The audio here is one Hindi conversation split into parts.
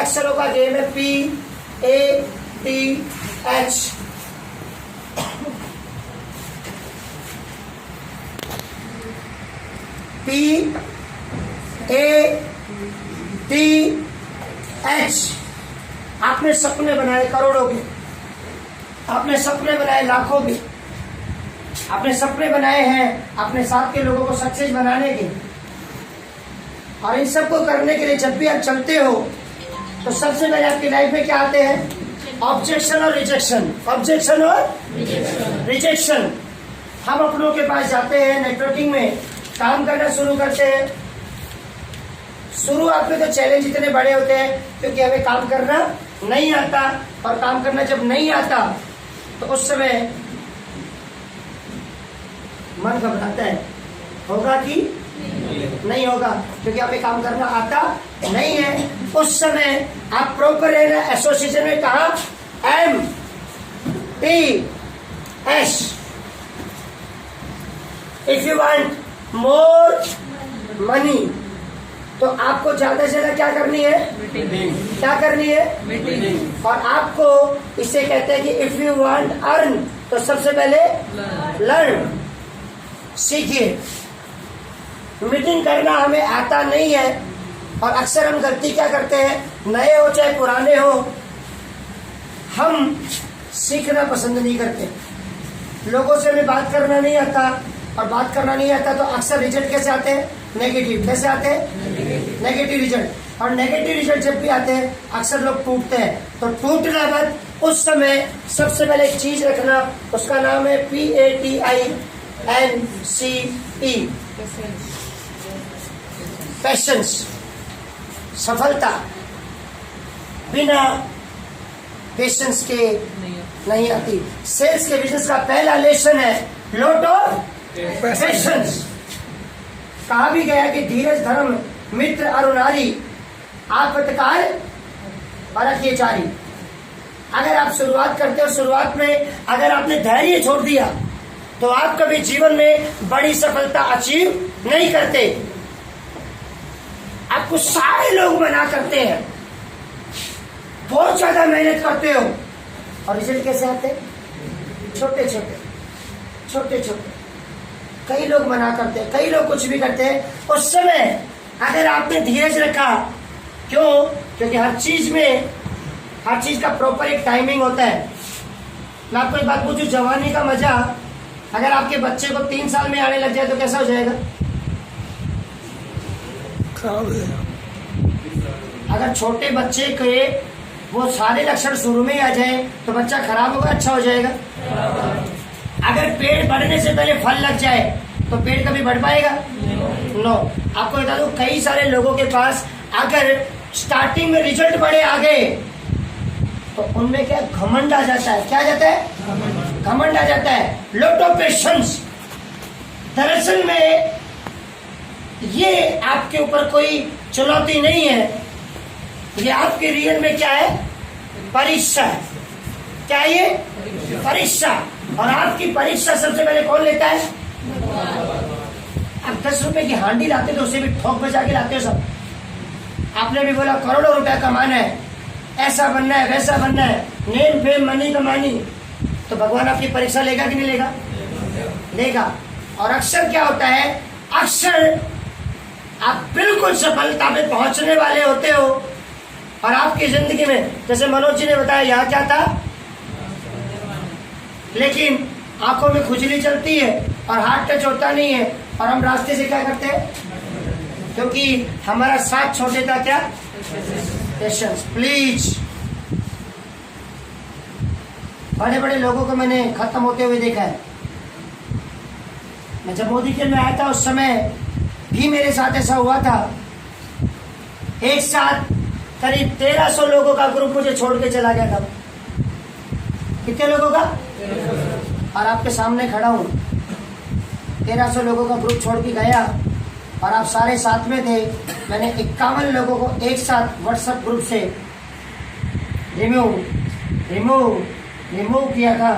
अक्षरों का गेम है, PATH। PATH। आपने सपने बनाए करोड़ों के, आपने सपने बनाए लाखों के, आपने सपने बनाए हैं अपने साथ के लोगों को सक्सेस बनाने के, और इन सबको करने के लिए जब भी आप चलते हो तो सबसे पहले आपकी लाइफ में क्या आते हैं? ऑब्जेक्शन और रिजेक्शन। ऑब्जेक्शन और रिजेक्शन। हम अपनों के पास जाते हैं, नेटवर्किंग में काम करना शुरू करते हैं। शुरुआत में तो चैलेंज इतने बड़े होते हैं क्योंकि हमें काम करना नहीं आता, और काम करना जब नहीं आता तो उस समय मन घबराता है, होगा कि नहीं होगा, क्योंकि हमें काम करना आता नहीं है। उस समय आप प्रॉपर एसोसिएशन में कहा MTS। If you want more money तो आपको ज्यादा से ज्यादा क्या करनी है? क्या करनी है? मीटिंग। और आपको इसे कहते हैं कि इफ यू वांट अर्न तो सबसे पहले लर्न, सीखिए। मीटिंग करना हमें आता नहीं है, और अक्सर हम गलती क्या करते हैं, नए हो चाहे पुराने हो, हम सीखना पसंद नहीं करते। लोगों से हमें बात करना नहीं आता, और बात करना नहीं आता तो अक्सर रिजल्ट कैसे आते हैं? नेगेटिव। कैसे आते हैं? Negative result. और नेगेटिव रिजल्ट जब भी आते हैं अक्सर लोग टूटते हैं। तो टूटना मत, उस समय सबसे पहले एक चीज रखना, उसका नाम है PATINCE, पैशंस। सफलता बिना पेशेंस के नहीं आती। सेल्स के बिजनेस का पहला लेसन है लॉट ऑफ पेशेंस। कहा भी गया कि धीरज धर्म मित्र अरुणारी, आपत्काल परखिए जारी। अगर आप शुरुआत करते हो, शुरुआत में अगर आपने धैर्य छोड़ दिया तो आप कभी जीवन में बड़ी सफलता अचीव नहीं करते। आपको सारे लोग मना करते हैं, बहुत ज्यादा मेहनत करते हो, और रिजल्ट कैसे आते? छोटे छोटे छोटे छोटे। कई लोग मना करते हैं, कई लोग कुछ भी करते हैं। उस समय अगर आपने धीरज रखा, क्यों? क्योंकि हर चीज का प्रॉपर एक टाइमिंग होता है। मैं आपको एक बात पूछूं, जवानी का मजा अगर आपके बच्चे को 3 साल में आने लग जाए तो कैसा हो जाएगा? अगर छोटे बच्चे के वो सारे लक्षण शुरू में ही आ जाए तो बच्चा खराब होगा, अच्छा हो जाएगा? अगर पेड़ बढ़ने से पहले फल लग जाए तो पेड़ कभी बढ़ पाएगा? नो। आपको बता दूं, कई सारे लोगों के पास अगर स्टार्टिंग में रिजल्ट बड़े आ गए तो उनमें क्या घमंड आ जाता है। क्या आ जाता है? घमंड आ जाता है, लॉट ऑफ पेशेंस। दरअसल में ये आपके ऊपर कोई चुनौती नहीं है, ये आपके रियल में क्या है? परीक्षा है। क्या ये? परीक्षा। और आपकी परीक्षा सबसे पहले कौन लेता है? अब 10 रुपए की हांडी लाते तो उसे भी ठोक बजा के लाते हो सब। आपने भी बोला करोड़ों रुपया कमाना है, ऐसा बनना है, वैसा बनना है, नेम फेम मनी कमानी, तो भगवान आपकी परीक्षा लेगा कि नहीं लेगा? लेगा। और अक्सर क्या होता है, अक्सर आप बिल्कुल सफलता पे पहुंचने वाले होते हो, और आपकी जिंदगी में जैसे मनोज जी ने बताया यहाँ क्या था, लेकिन आंखों में खुजली चलती है और हाथ टच होता नहीं है, और हम रास्ते से क्या करते हैं? क्योंकि हमारा साथ छोड़ देता क्या? पेशेंस। प्लीज, बड़े बड़े लोगों को मैंने खत्म होते हुए देखा है। मैं जब मोदी के में आया था उस समय भी मेरे साथ ऐसा हुआ था। एक साथ करीब 1300 लोगों का ग्रुप मुझे छोड़ के चला गया था। कितने लोगों का? और आपके सामने खड़ा हूं, 1300 लोगों का ग्रुप छोड़ के गया, और आप सारे साथ में थे। मैंने 51 लोगों को एक साथ व्हाट्सएप ग्रुप से रिमूव किया था,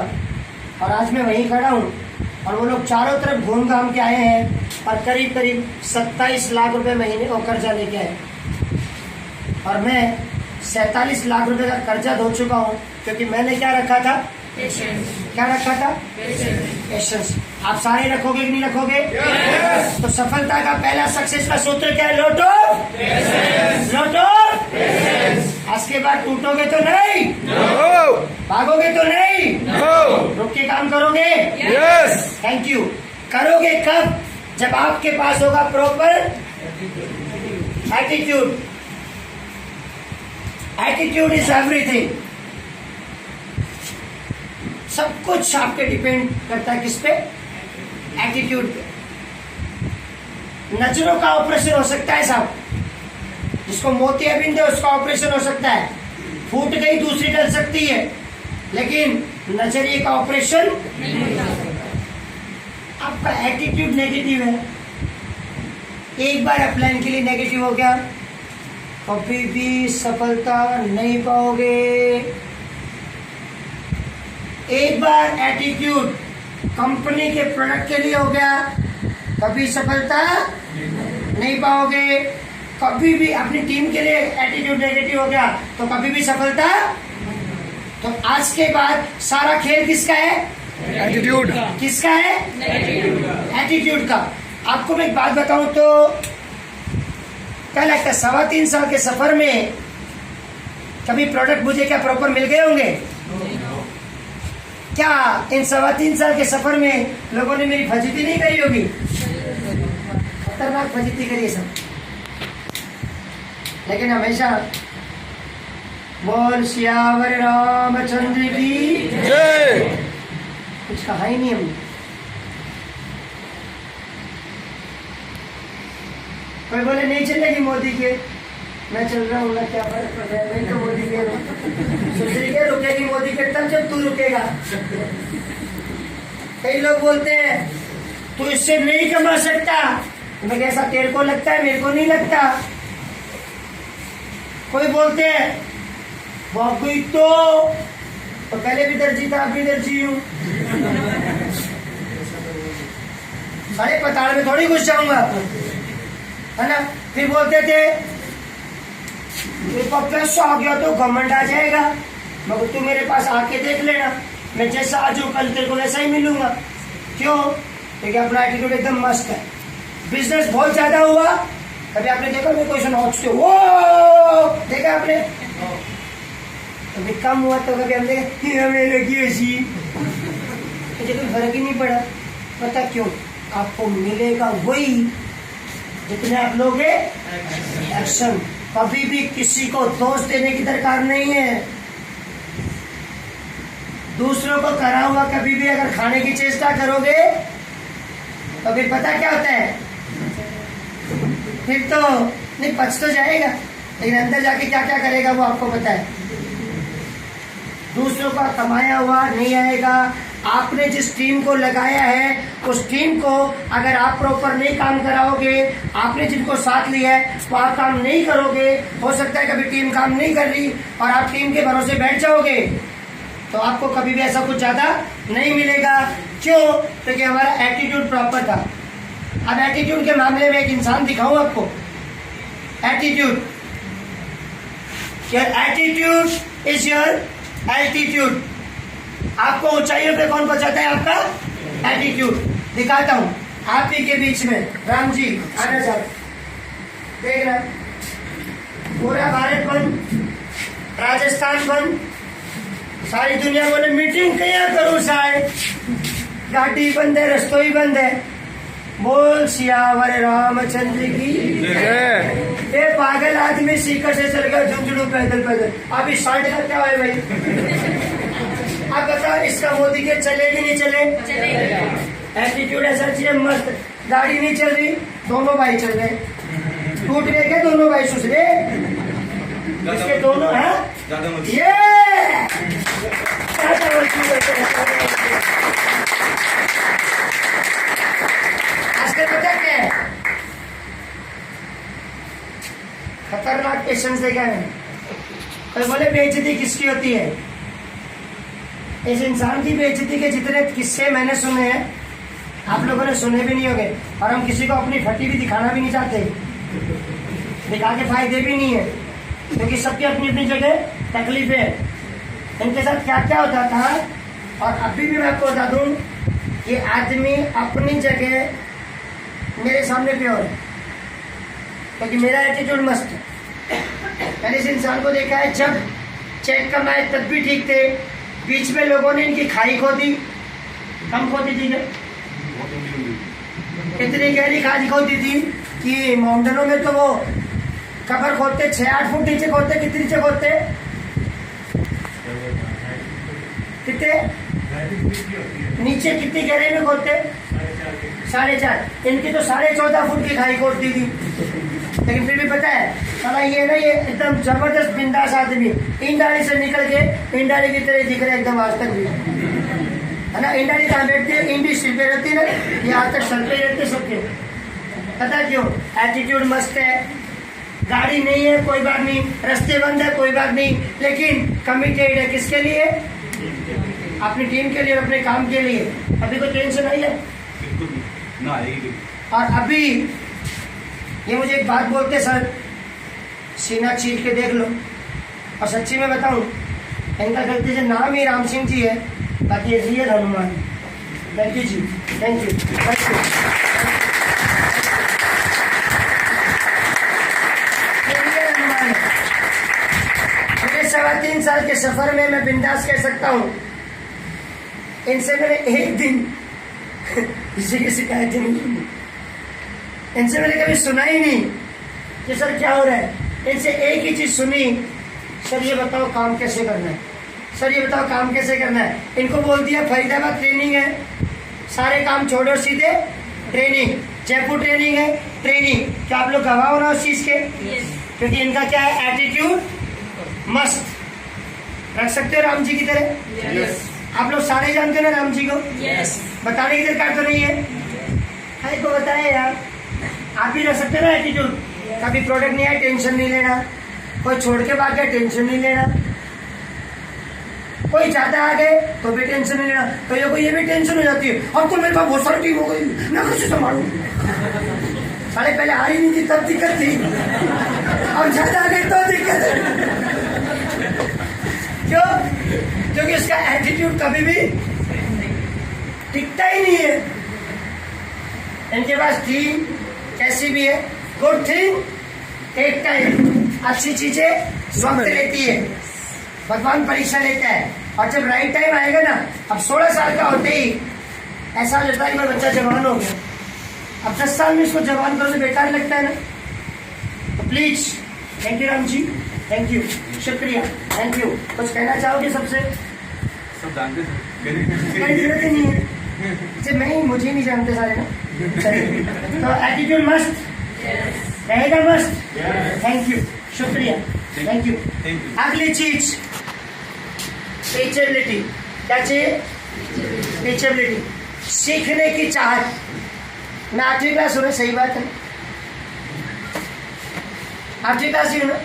और आज मैं वहीं खड़ा हूँ, और वो लोग चारों तरफ घूम घाम के आए हैं, और करीब करीब 27 लाख रुपए महीने को कर्जा लेके आए, और मैं 47 लाख रुपए का कर्जा धो चुका हूँ, क्योंकि मैंने क्या रखा था? क्या रखा था? पेशेंस। आप सारे रखोगे कि नहीं रखोगे? yes! तो सफलता का पहला सक्सेस का सूत्र क्या है? लोटो लोटो। आज के बाद टूटोगे तो नहीं, no! भागोगे तो नहीं, no! रुक के काम करोगे, yes! Thank you. करोगे कब? जब आपके पास होगा proper attitude. Attitude is everything. सब कुछ आपके डिपेंड करता है किस पे? एटीट्यूड पे। नजरों का ऑपरेशन हो सकता है साहब, जिसको मोतियाबिंद है उसका ऑपरेशन हो सकता है, फूट गई दूसरी डल सकती है, लेकिन नजरिए का ऑपरेशन नहीं। आपका एटीट्यूड नेगेटिव है, एक बार अपलाइन के लिए नेगेटिव हो गया, कभी भी सफलता नहीं पाओगे। एक बार एटीट्यूड कंपनी के प्रोडक्ट के लिए हो गया, कभी सफलता नहीं पाओगे। कभी भी अपनी टीम के लिए एटीट्यूड नेगेटिव हो गया तो कभी भी सफलता। तो आज के बाद सारा खेल किसका है? एटीट्यूड। किसका है? एटीट्यूड का। आपको मैं एक बात बताऊं तो क्या लगता है 3.25 साल के सफर में कभी प्रोडक्ट मुझे क्या प्रॉपर मिल गए होंगे? क्या इन 3.25 साल के सफर में लोगों ने मेरी फजीती नहीं करी होगी? खतरनाक फजीती करी है सब, लेकिन हमेशा बोल सियावर रामचंद्र की जय। कुछ कहा ही नहीं हमने। कोई बोले नहीं चलेगी मोदी के, मैं चल रहा हूँ ना, क्या फर्क पड़ रहा है? नहीं तो मोदी के दूसरी के रुकेगी मोदी के तब जब तू रुकेगा। कई लोग बोलते हैं तू इससे नहीं कमा सकता, मैं कैसा तेरे को लगता है, मेरे को नहीं लगता। कोई बोलते हैं वाकई तो पहले भी दर्जी था, अब भी दर्जी हूँ, सारे पताल में थोड़ी घुस जाऊंगा, है ना। फिर बोलते थे मेरे पास पैसा आ गया तो घमंड आ जाएगा, मगर तू मेरे पास आके देख लेना, मैं जैसा आज हूँ कल तेरे को वैसा ही मिलूंगा। क्यों? क्योंकि अपना एटीट्यूड एकदम मस्त है। बिजनेस बहुत ज्यादा हुआ, कभी आपने देखा मैं कोई सुना वो देखा आपने? कभी कम हुआ तो कभी हम देखे मुझे कोई फर्क ही नहीं पड़ा। पता क्यों? आपको मिलेगा वही जितने आप लोगे एक्शन। कभी भी किसी को दोष देने की दरकार नहीं है। दूसरों को करा हुआ कभी भी अगर खाने की चेष्टा करोगे तो फिर पता क्या होता है? फिर तो नहीं, पच तो जाएगा, लेकिन अंदर जाके क्या क्या करेगा वो आपको पता है। दूसरों का कमाया हुआ नहीं आएगा। आपने जिस टीम को लगाया है उस टीम को अगर आप प्रॉपर नहीं काम कराओगे, आपने जिनको साथ लिया है वो आप काम नहीं करोगे, हो सकता है कभी टीम काम नहीं कर रही और आप टीम के भरोसे बैठ जाओगे तो आपको कभी भी ऐसा कुछ ज्यादा नहीं मिलेगा। क्यों? क्योंकि हमारा एटीट्यूड प्रॉपर था। अब एटीट्यूड के मामले में एक इंसान दिखाऊं आपको। Attitude, your attitude is your altitude. आपको ऊंचाइयों पे कौन पहुंचाता है? आपका एटीट्यूड। दिखाता हूं आप ही के बीच में। राम जी आना चाहो, देख रहा पूरा भारत बंद, राजस्थान बंद, सारी दुनिया बोले मीटिंग क्या करूं साहब, गाड़ी बंद है, रस्तोई बंद है। बोल सियावर रामचंद्र की ये पागल आदमी सीकर से चल गया झुंझुनू पैदल पैदल। अभी 60 का क्या है भाई? आप बताओ इसका मोदी के चले कि नहीं चले? एटीट्यूड ऐसा चाहिए मस्त। गाड़ी नहीं चल रही, दोनों भाई चल रहे, टूट गए क्या दोनों भाई सुसरे? इसके दोनों हैं ये आजकल पता क्या है? खतरनाक पेशेंस देखा है। तो बोले बेइज्जती किसकी होती है? इस इंसान की बेइज्जती के जितने किस्से मैंने सुने हैं आप लोगों ने सुने भी नहीं होंगे, और हम किसी को अपनी फटी भी दिखाना भी नहीं चाहते, दिखा के फायदे भी नहीं है। क्योंकि सबकी अपनी अपनी जगह तकलीफें है। इनके साथ क्या क्या होता था, और अभी भी मैं आपको बता दूं, ये आदमी अपनी जगह मेरे सामने प्योर है, क्योंकि मेरा एटीट्यूड मस्त है। मैंने इस इंसान को देखा है, जब चेक कमाए तब भी ठीक थे, बीच में लोगों ने इनकी खाई खोदी, कम खोदी थी क्या, इतनी गहरी खाई खोदी थी कि माउंटेनों में तो वो कबर खोदते 6-8 फुट नीचे खोदते। कितने नीचे खोदते, कितने नीचे, कितनी गहराई में खोदते, 4.5। इनकी तो 14.5 फुट की खाई खोदती थी। लेकिन फिर भी पता है साला ये ना, ये एकदम जबरदस्त बिंदास आदमी, इंडारी से निकल के इंडारी की तरह दिख रहे एकदम आज तक भी, है ना। इंडारी कहाँ बैठती है, इंडी सिर पे रहती है ना, ये आज तक सर पे रहते सबके। पता क्यों, एटीट्यूड मस्त है। गाड़ी नहीं है कोई बात नहीं, रास्ते बंद है कोई बात नहीं, लेकिन कमिटेड है किसके लिए, अपनी टीम के लिए और अपने काम के लिए। अभी कोई टेंशन नहीं है ना। और अभी ये मुझे एक बात बोलते, सर सीना चीर के देख लो, और सच्ची में बताऊं, इनका गलती से नाम ही राम सिंह जी है, बाकी ये रियल हनुमान। थैंक यू जी, थैंक यू, थैंक यू। मेरे 3.25 साल के सफर में मैं बिंदास कह सकता हूँ, इनसे मैंने एक दिन किसी की शिकायत नहीं सुनी, इनसे मैंने कभी सुना ही नहीं कि सर क्या हो रहा है। इनसे एक ही चीज सुनी, सर ये बताओ काम कैसे करना है, सर ये बताओ काम कैसे करना है। इनको बोल दिया फरीदाबाद ट्रेनिंग है, सारे काम छोड़ो सीधे ट्रेनिंग, जयपुर ट्रेनिंग है, ट्रेनिंग। क्या आप लोग गवाह हो ना उस चीज के, क्योंकि इनका क्या है, एटीट्यूड मस्त। रख सकते हो राम जी की तरह। आप लोग सारे जानते हो ना राम जी को, बताने की दरकार तो नहीं है, हर को बताया यार। आप भी रख सकते हो ना एटीट्यूड, कभी प्रोडक्ट नहीं आया टेंशन नहीं लेना, कोई छोड़ के भाग गया टेंशन नहीं लेना, कोई ज्यादा आ गए तो भी टेंशन नहीं लेना। तो ये भी टेंशन हो जाती है, अब तो मेरे पास बहुत सारी टीम हो गई, मैं कैसे संभालूं। साढ़े पहले आ ही नहीं थी तब दिक्कत थी, और ज्यादा आ गए तो दिक्कत है। क्यों, क्योंकि इसका एटीट्यूड कभी भी टिकता ही नहीं है। इनके पास टीम कैसी भी है, गुड थिंग टेक टाइम, अच्छी चीजें वक्त लेती है, भगवान परीक्षा लेता है। और जब राइट टाइम आएगा ना, अब 16 साल का होते ही ऐसा हो जाता है कि मेरा बच्चा जवान हो गया। अब 10 साल में इसको जवान करने बेकार लगता है ना। तो please, thank you Ram ji, thank you, शुक्रिया, थैंक यू। कुछ कहना चाहोगे सबसे? सब जानते जरूरत ही नहीं है, जब मैं मुझे नहीं जानते सारे ना। तो एटीट्यूड मस्त रहेगा, मस्त। थैंक यू, शुक्रिया, थैंक यू। अगली चीज टीचेबिलिटी। क्या चाहिए? टीचेबिलिटी, सीखने की चाहत। मैं 8वीं क्लास हूँ ना, सही बात है, 8वीं क्लास ही हूँ ना।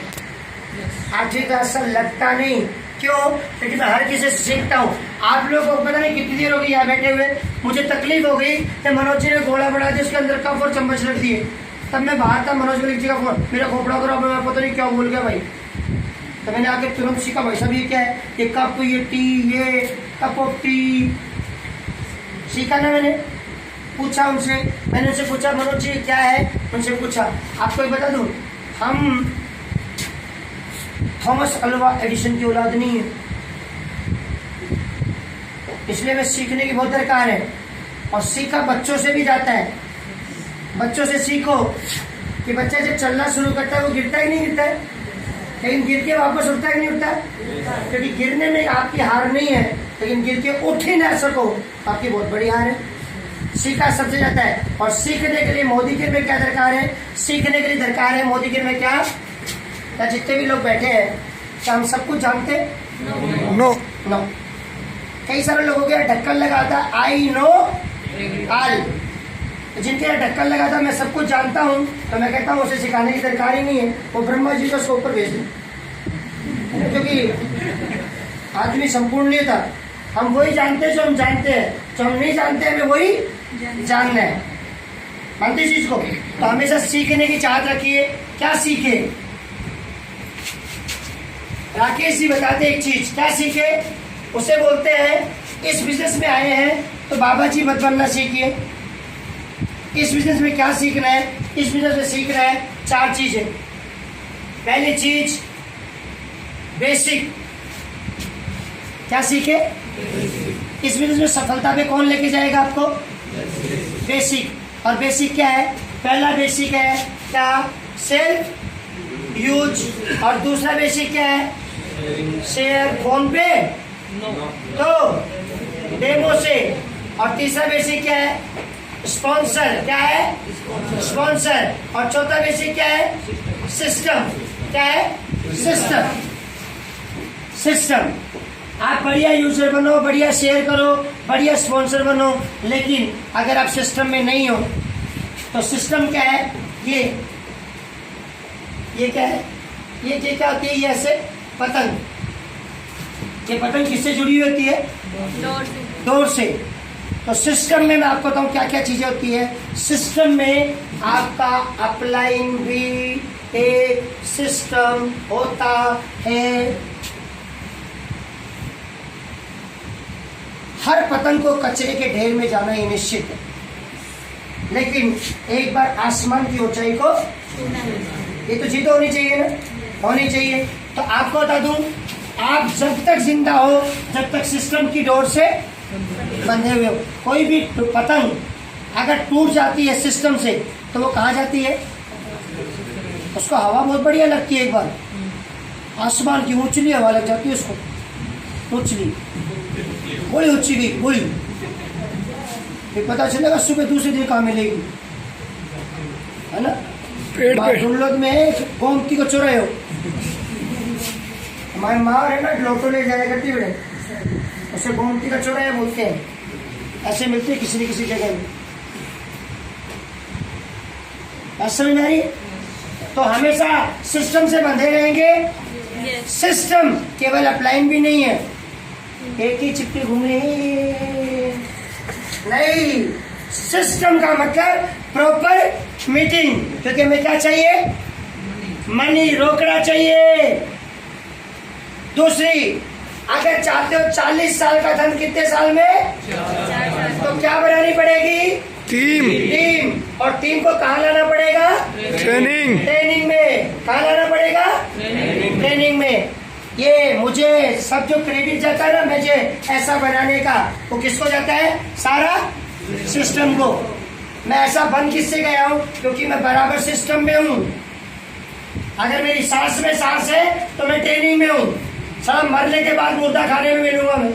8वीं क्लास से लगता नहीं, क्यों? क्योंकि मैं हर किसी से सीखता हूँ। आप लोगों को पता नहीं कितनी देर हो गई यहाँ बैठे हुए, मुझे तकलीफ हो गई कि मनोज जी ने घोड़ा बना दिया, उसके अंदर कप और चम्मच रख दिए। तब मैं बाहर था, मनोज मलिक जी का फोन, मेरा खोपड़ा करो, मैं पता नहीं क्या बोल गया भाई। तो मैंने आके तुरंत सीखा भाई साहब ये क्या है, ये कप, ये टी, ये कप ऑफ टी, सीखा ना मैंने। पूछा उनसे, मैंने उनसे पूछा मनोज जी क्या है, उनसे पूछा। आपको एक बता दूं, हम थॉमस अल्वा एडिसन की औलाद नहीं है, इसलिए मैं सीखने की बहुत दरकार है। और सीखा बच्चों से भी जाता है। बच्चों से सीखो कि बच्चा जब चलना शुरू करता है वो गिरता ही नहीं गिरता है, लेकिन गिर के वापस उठता ही नहीं उठता, क्योंकि गिरने में आपकी हार नहीं है, लेकिन गिर के उठ ही ना सको आपकी बहुत बड़ी हार है। सीखा सबसे जाता है। और सीखने के लिए मोदी के में क्या दरकार है? सीखने के लिए दरकार है मोदी के में क्या? क्या जितने भी लोग बैठे हैं क्या हम सब कुछ जानते? No no. कई सारे लोगों के ढक्कन लगाता आई नो ऑल, जिनके यहाँ ढक्कन लगाता मैं सब कुछ जानता हूँ, तो मैं कहता हूँ उसे सिखाने की दरकार ही नहीं है, वो ब्रह्मा जी को उसके ऊपर भेज दें। क्योंकि आदमी संपूर्ण नहीं था, हम वही जानते हैं जो हम जानते हैं, जो हम नहीं जानते हमें वही जानना है। मानते इस चीज को? तो हमेशा सीखने की चाहत रखिए। क्या सीखे? राकेश जी बताते एक चीज, क्या सीखे? उसे बोलते हैं इस बिजनेस में आए हैं तो बाबा जी मत बनना सीखिए। इस बिजनेस में क्या सीखना है? इस बिजनेस में सीखना है 4 चीजें। पहली चीज बेसिक, क्या सीखे? इस बिजनेस में सफलता पे कौन लेके जाएगा आपको? बेसिक। और बेसिक क्या है? पहला बेसिक है क्या? Self use. और दूसरा बेसिक क्या है? शेयर। फोन पे तो डेमो से। और तीसरा बेसिक क्या है? स्पॉन्सर। क्या है? स्पॉन्सर। और चौथा बेसिक क्या है? सिस्टम। क्या है? सिस्टम। सिस्टम। आप बढ़िया यूजर बनो, बढ़िया शेयर करो, बढ़िया स्पॉन्सर बनो, लेकिन अगर आप सिस्टम में नहीं हो तो सिस्टम क्या है? ये क्या है? ये क्या होती है? ये ऐसे पतंग। ये पतंग किससे जुड़ी हुई होती है? डोर से। तो सिस्टम में मैं आपको बताऊं क्या क्या चीजें होती है। सिस्टम में आपका अपलाइन भी एक सिस्टम होता है। हर पतंग को कचरे के ढेर में जाना ही निश्चित है, लेकिन एक बार आसमान की ऊंचाई को ये तो जीत होनी चाहिए ना, होनी चाहिए। तो आपको बता दूं, आप जब तक जिंदा हो जब तक सिस्टम की डोर से बंधे हुए हो। कोई भी पतंग अगर टूट जाती है सिस्टम से तो वो कहाँ जाती है? उसको हवा बहुत बढ़िया लगती है, एक बार आसमान की ऊंचली हवा लग जाती है उसको, ऊंचली बड़ी ऊंची गई बड़ी, फिर पता चलेगा सुबह दूसरे दिन कहाँ मिलेगी, है ना? दुर्लभ में गोमती को चुराए हो। हमारी माँ है ना, लोटो ले जाया करती बड़े, उसे गोमती का चुराया बोलते हैं। ऐसे मिलते हैं किसी न किसी जगह में। ऐसा में नहीं, तो हमेशा सिस्टम से बंधे रहेंगे। सिस्टम केवल अपलाइन भी नहीं है, एक ही चिपके घूमने नहीं। सिस्टम का मतलब प्रॉपर मीटिंग, क्योंकि हमें क्या चाहिए? मनी। रोकना चाहिए। दूसरी, अगर चाहते हो 40 साल का धन कितने साल में? तो क्या बनानी पड़ेगी? टीम। और टीम को कहाँ लाना पड़ेगा? ट्रेनिंग में। कहाँ लाना पड़ेगा? ट्रेनिंग में। ये मुझे सब जो क्रेडिट जाता है ना मुझे ऐसा बनाने का, वो किसको जाता है? सारा सिस्टम को। मैं ऐसा बन किससे गया हूँ? क्योंकि मैं बराबर सिस्टम में हूँ। अगर मेरी सांस में सांस है तो मैं ट्रेनिंग में हूँ। सब मरने के बाद मुर्दा खाने में मिलूंगा मैं।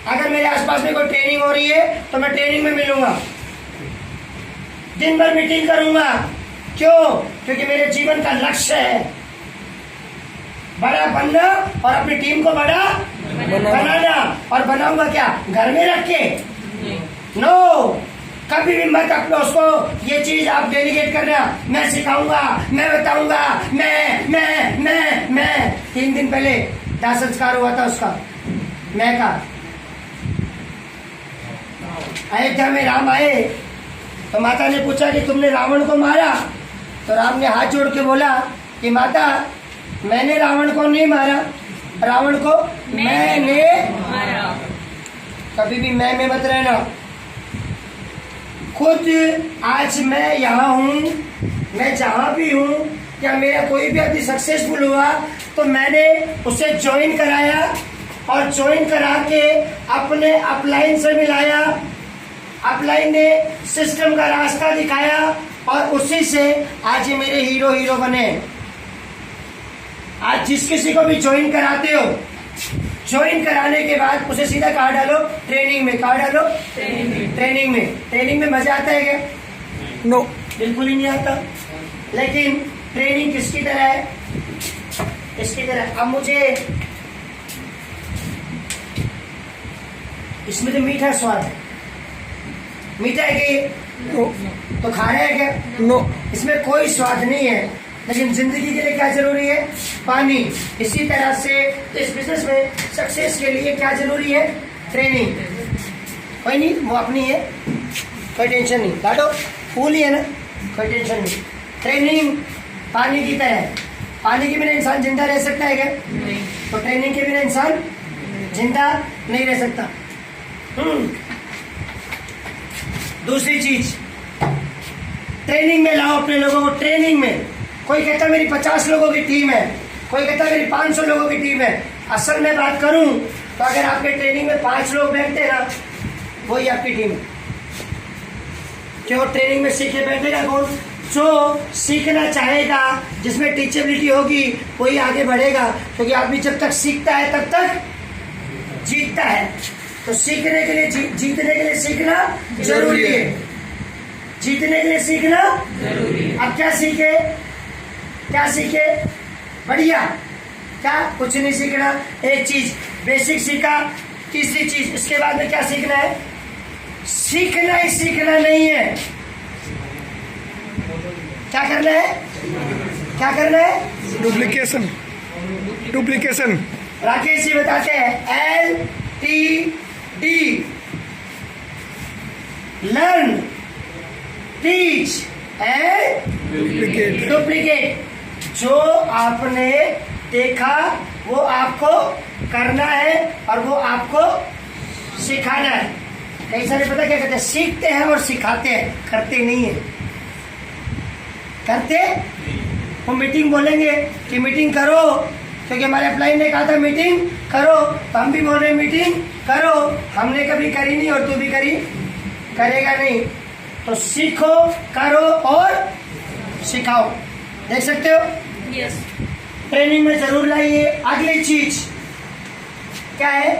अगर मेरे आसपास में कोई ट्रेनिंग हो रही है तो मैं ट्रेनिंग में मिलूंगा। दिन भर मीटिंग करूंगा। क्यों? क्योंकि मेरे जीवन का लक्ष्य है बड़ा बनना और अपनी टीम को बड़ा बनाना। और बनाऊंगा क्या? घर में रख के? नो, कभी भी मत अपने उसको ये चीज आप डेलीगेट करना। मैं सिखाऊंगा, मैं बताऊंगा, मैं 3 दिन पहले दाह संस्कार हुआ था उसका, मैं का। अयोध्या में राम आए तो माता ने पूछा कि तुमने रावण को मारा? तो राम ने हाथ जोड़ के बोला कि माता, मैंने रावण को नहीं मारा, रावण को मैंने मारा। कभी भी मैं में मत रहना। खुद आज मैं यहाँ हूँ, मैं जहाँ भी हूँ, या मेरा कोई भी आदमी सक्सेसफुल हुआ तो मैंने उसे ज्वाइन कराया और ज्वाइन करा के अपने अपलाइन से मिलाया। अपलाइन ने सिस्टम का रास्ता दिखाया और उसी से आज ये मेरे हीरो बने। आज जिस किसी को भी ज्वाइन कराते हो, ज्वाइन कराने के बाद उसे सीधा कहाँ डालो? ट्रेनिंग में। कहाँ डालो? ट्रेनिंग में। ट्रेनिंग में मजा आता है क्या? नो, बिल्कुल ही नहीं आता। लेकिन ट्रेनिंग किसकी तरह है? इसकी तरह। अब मुझे इसमें तो मीठा स्वाद है, मीठा है कि नो? तो खाना है क्या? नो, इसमें कोई स्वाद नहीं है। लेकिन जिंदगी के लिए क्या जरूरी है? पानी। इसी तरह से इस बिजनेस में सक्सेस के लिए क्या जरूरी है? ट्रेनिंग। कोई नहीं, वो अपनी है, कोई टेंशन नहीं। लाडो फूल ही है ना, कोई टेंशन नहीं। ट्रेनिंग पानी की तरह। पानी के बिना इंसान जिंदा रह सकता है क्या? तो ट्रेनिंग के बिना इंसान जिंदा नहीं रह सकता। दूसरी चीज, ट्रेनिंग में लाओ अपने लोगों को। ट्रेनिंग में कोई कहता मेरी 50 लोगों की टीम है, कोई कहता मेरी 500 लोगों की टीम है। असल में बात करूं तो अगर आपके ट्रेनिंग में 5 लोग बैठते ना, वही आपकी टीम है। क्यों? ट्रेनिंग में सीखे बैठेगा कौन? जो सीखना चाहेगा, जिसमें टीचेबिलिटी होगी, वही आगे बढ़ेगा। क्योंकि आदमी जब तक सीखता है तब तक जीतता है। तो सीखने के लिए जीतने के लिए सीखना जरूरी है। जीतने के लिए सीखना जरूरी है। अब क्या सीखे? क्या सीखे? बढ़िया। क्या? कुछ नहीं सीखना। एक चीज बेसिक सीखा। तीसरी चीज, इसके बाद में क्या सीखना है? सीखना ही सीखना नहीं है। क्या करना है? क्या करना है? डुप्लीकेशन। डुप्लीकेशन। राकेश जी बताते हैं LTD, learn, teach and duplicate. Duplicate. जो आपने देखा वो आपको करना है और वो आपको सिखाना है। कई सारे पता क्या कहते हैं? सीखते हैं और सिखाते हैं, करते नहीं है। करते वो मीटिंग बोलेंगे कि मीटिंग करो, क्योंकि हमारे अपलाइन ने कहा था मीटिंग करो, तो हम भी बोल रहे हैं मीटिंग करो। हमने कभी करी नहीं और तू भी करेगा नहीं। तो सीखो, करो और सिखाओ। देख सकते हो? यस। ट्रेनिंग में जरूर लाइए। अगली चीज क्या है?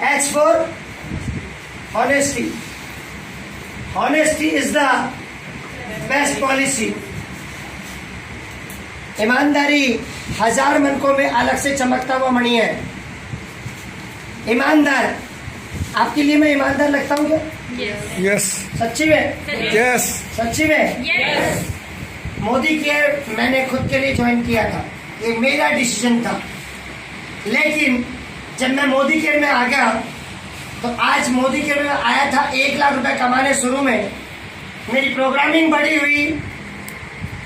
H for honesty. Honesty is the best policy. ईमानदारी 1000 मनकों में अलग से चमकता हुआ मणि है। ईमानदार, आपके लिए मैं ईमानदार लगता हूँ क्या? यस। सच्ची में? यस। सच्ची में? यस। मोदी केयर मैंने खुद के लिए ज्वाइन किया था, ये मेरा डिसीजन था। लेकिन जब मैं मोदी केयर में आ गया तो आज मोदी केयर में आया था 1 लाख रुपए कमाने। शुरू में मेरी प्रोग्रामिंग बढ़ी हुई,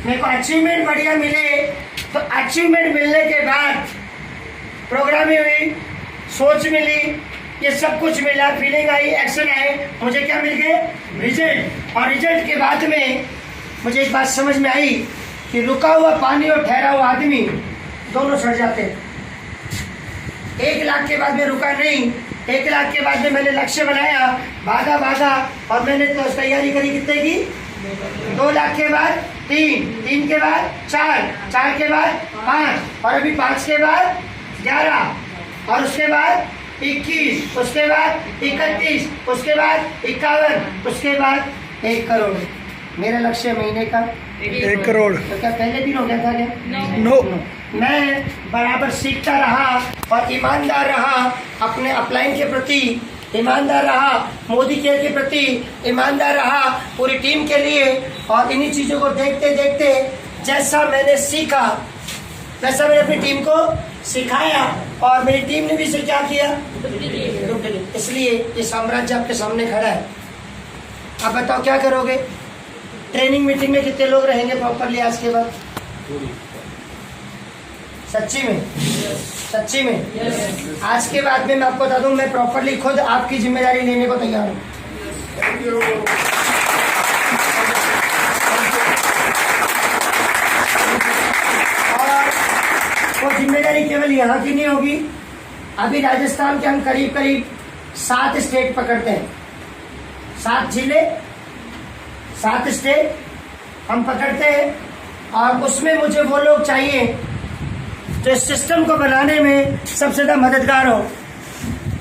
मेरे को अचीवमेंट बढ़िया मिले। तो अचीवमेंट मिलने के बाद प्रोग्रामिंग हुई, सोच मिली, ये सब कुछ मिला, फीलिंग आई, एक्शन आए, मुझे क्या मिल गए? रिजल्ट। और रिजल्ट के बाद में मुझे एक बात समझ में आई कि रुका हुआ पानी और ठहरा हुआ आदमी दोनों सड़ जाते हैं। 1 लाख के बाद में रुका नहीं। 1 लाख के बाद में मैंने लक्ष्य बनाया, भागा और मैंने तो तैयारी करी कितने की? 2 लाख के बाद 3 के बाद 4 के बाद 5 और अभी 5 के बाद 11 और उसके बाद 21, उसके बाद 31, उसके बाद 51, उसके बाद 1 करोड़। मेरा लक्ष्य महीने का 1 करोड़। तो क्या पहले दिन हो गया था क्या? नो। मैं बराबर सीखता रहा और ईमानदार रहा, अपने अपलाइन के प्रति ईमानदार रहा, मोदी केयर के प्रति ईमानदार रहा, पूरी टीम के लिए। और इन्हीं चीज़ों को देखते देखते जैसा मैंने सीखा वैसा मैंने अपनी टीम को सिखाया और मेरी टीम ने भी इसे क्या किया? इसलिए ये साम्राज्य आपके सामने खड़ा है। आप बताओ क्या करोगे? ट्रेनिंग मीटिंग में कितने लोग रहेंगे प्रॉपरली आज के बाद? सच्ची में? सच्ची में? आज के बाद में मैं आपको बता दूं, मैं प्रॉपरली खुद आपकी जिम्मेदारी लेने को तैयार हूँ। और वो जिम्मेदारी केवल यहाँ की नहीं होगी। अभी राजस्थान के हम करीब करीब 7 स्टेट पकड़ते हैं, 7 जिले, 7 स्टेट हम पकड़ते हैं। और उसमें मुझे वो लोग चाहिए जो इस सिस्टम को बनाने में सबसे ज़्यादा मददगार हो।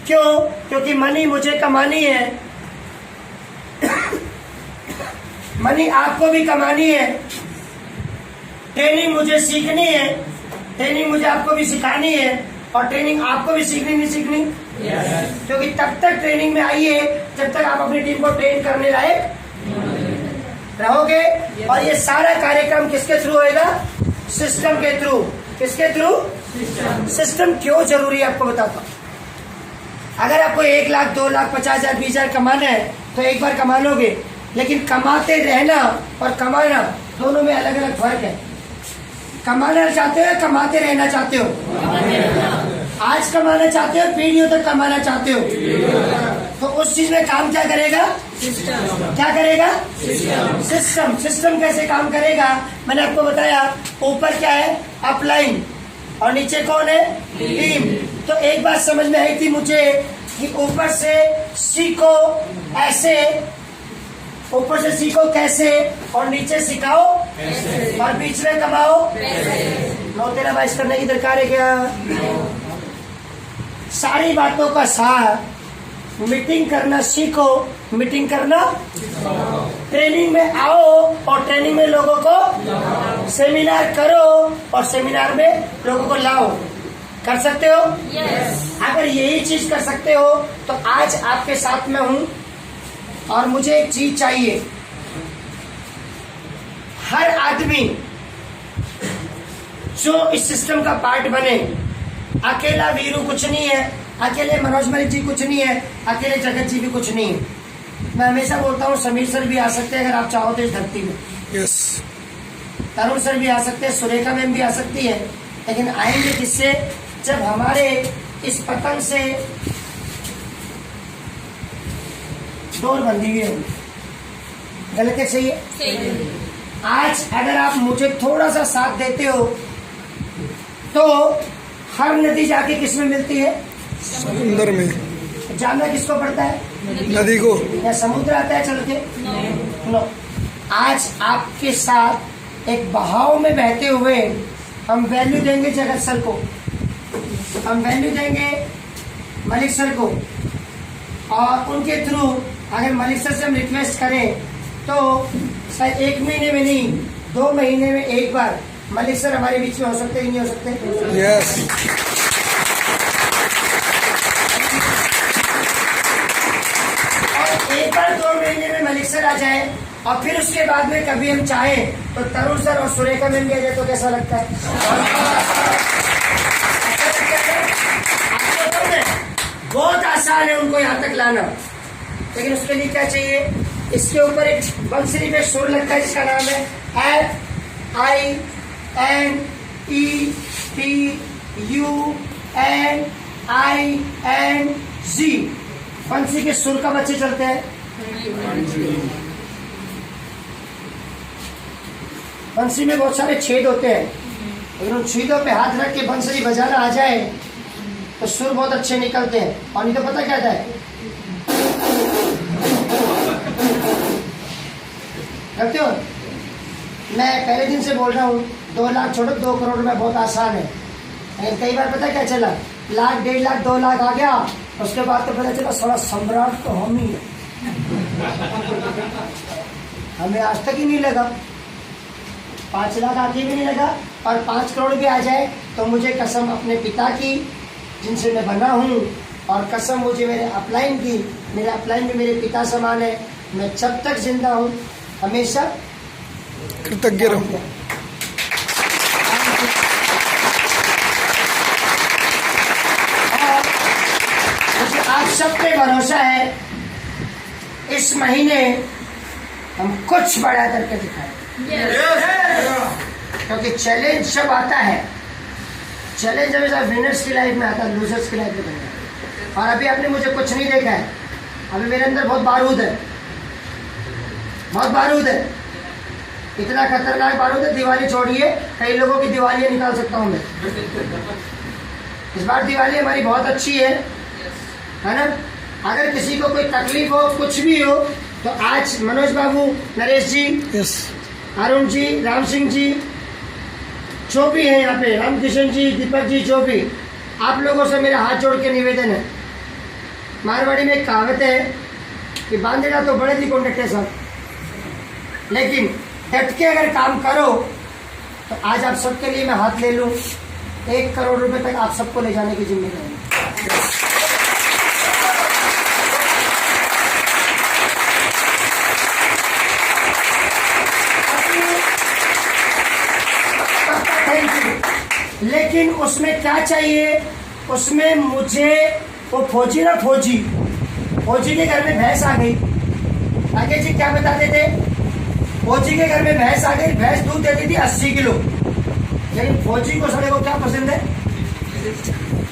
क्यों? क्योंकि मनी मुझे कमानी है, मनी आपको भी कमानी है, ट्रेनिंग मुझे सीखनी है, ट्रेनिंग मुझे आपको भी सिखानी है और ट्रेनिंग आपको भी सीखनी नहीं सीखनी? क्योंकि तब तक ट्रेनिंग में आइए जब तक आप अपनी टीम को ट्रेन करने लायक रहोगे। और ये सारा कार्यक्रम किसके थ्रू होएगा? सिस्टम के थ्रू। किसके थ्रू? सिस्टम। क्यों जरूरी है आपको बताता हूं। अगर आपको 1 लाख 2 लाख 50,000 20,000 कमाना है तो एक बार कमा लोगे, लेकिन कमाते रहना और कमाना दोनों में अलग अलग फर्क है। कमाना चाहते हो या कमाते रहना चाहते हो? आज कमाना चाहते हो, पीढ़ियों तक कमाना चाहते हो, तो उस चीज में काम क्या करेगा? क्या करेगा? सिस्टम। सिस्टम कैसे काम करेगा? मैंने आपको बताया, ऊपर क्या है? अपलाइन, और नीचे कौन है? टीम। तो एक बात समझ में आई थी मुझे कि ऊपर से सीखो ऐसे, ऊपर से सीखो कैसे, और नीचे सिखाओ कैसे, और बीच में कमाओ कैसे। नो तेरा बाइस करने की दरकार है क्या? सारी बातों का सार, मीटिंग करना सीखो, मीटिंग करना, ट्रेनिंग में आओ और ट्रेनिंग में लोगों को, सेमिनार करो और सेमिनार में लोगों को लाओ। कर सकते हो? अगर यही चीज कर सकते हो तो आज आपके साथ में हूं, और मुझे एक चीज चाहिए, हर आदमी जो इस सिस्टम का पार्ट बने। अकेला वीरू कुछ नहीं है, अकेले मनोज मलिक जी कुछ नहीं है, अकेले जगत जी भी कुछ नहीं है। मैं हमेशा बोलता हूँ समीर सर भी आ सकते हैं अगर आप चाहो तो इस धरती में। यस। तरुण सर भी आ सकते हैं, सुरेखा मैम भी आ सकती है, लेकिन आएंगे किससे? जब हमारे इस पतंग से डोर बंधी हुई है। गलत है? सही है? आज अगर आप मुझे थोड़ा सा साथ देते हो तो हर नदी जाके किस में मिलती है? समुद्र में। जाना किसको पड़ता है? नदी को। या समुद्र आता है चल के? नो। आज आपके साथ एक बहाव में बहते हुए हम वैल्यू देंगे जगत सर को, हम वैल्यू देंगे मलिक सर को, और उनके थ्रू अगर मलिक सर से हम रिक्वेस्ट करें तो शायद 1 महीने में नहीं, 2 महीने में एक बार मलिक सर हमारे बीच में हो सकते कि नहीं हो सकते? यस। और एक बार 2 महीने में मलिक सर आ जाए, और फिर उसके बाद में कभी हम चाहें तो तरुण सर और सुरेखा मैम भी आ जाए तो कैसा लगता है? बहुत आसान है उनको यहाँ तक लाना, लेकिन उसके लिए क्या चाहिए? इसके ऊपर एक बंसरी पे सुर लगता है जिसका नाम है FINEPUNING। बंसी के सुर का बच्चे चलते हैं। बंसी में बहुत सारे छेद होते हैं, अगर उन छेदों पे हाथ रख के बंसरी बजाना आ जाए तो सुर बहुत अच्छे निकलते हैं। और नहीं तो पता क्या था है? करते हो? मैं पहले दिन से बोल रहा हूँ 2 लाख छोड़ो, 2 करोड़ में बहुत आसान है, लेकिन कई बार पता क्या चला, 1 लाख 1.5 लाख 2 लाख आ गया, उसके बाद तो पता चला सारा सम्राट तो हम ही है। हमें आज तक ही नहीं लगा, 5 लाख आगे भी नहीं लगा, और 5 करोड़ भी आ जाए तो मुझे कसम अपने पिता की जिनसे मैं बना हूँ, और कसम मुझे मेरे अपलाइन की, मेरे अपलाइन भी मेरे पिता समान है, मैं जब तक जिंदा हूँ हमेशा कृतज्ञ रहूंगा। मुझे आप सब पे भरोसा है, इस महीने हम कुछ बड़ा करके दिखाएं। क्योंकि चैलेंज जब आता है, चैलेंज हमेशा विनर्स की लाइफ में आता है, लूजर्स की लाइफ में नहीं आता। और अभी आपने मुझे कुछ नहीं देखा है, अभी मेरे अंदर बहुत बारूद है, बहुत बारूद है, इतना खतरनाक बारूद है, दिवाली छोड़िए कई लोगों की दिवालियां निकाल सकता हूँ मैं। इस बार दिवाली हमारी बहुत अच्छी है ना? अगर किसी को कोई तकलीफ हो, कुछ भी हो, तो आज मनोज बाबू, नरेश जी, यस, अरुण जी, राम सिंह जी, जो भी है यहाँ पे, रामकिशन जी, दीपक जी, जो भी, आप लोगों से मेरा हाथ जोड़ के निवेदन है। मारवाड़ी में एक कहावत है कि बांधेगा तो बड़े थी कॉन्ट्रैक्टर साहब, लेकिन डट के अगर काम करो तो आज आप सबके लिए मैं हाथ ले लूँ, 1 करोड़ रुपए तक आप सबको ले जाने की जिम्मेदारी। लेकिन उसमें क्या चाहिए? उसमें मुझे वो फौजी ना, फौजी के घर में भैंस आ गई। आगे जी क्या बताते थे? फौजी के घर में भैंस आ गई, भैंस दूध देती थी 80 किलो। लेकिन फौजी को साले को क्या पसंद है?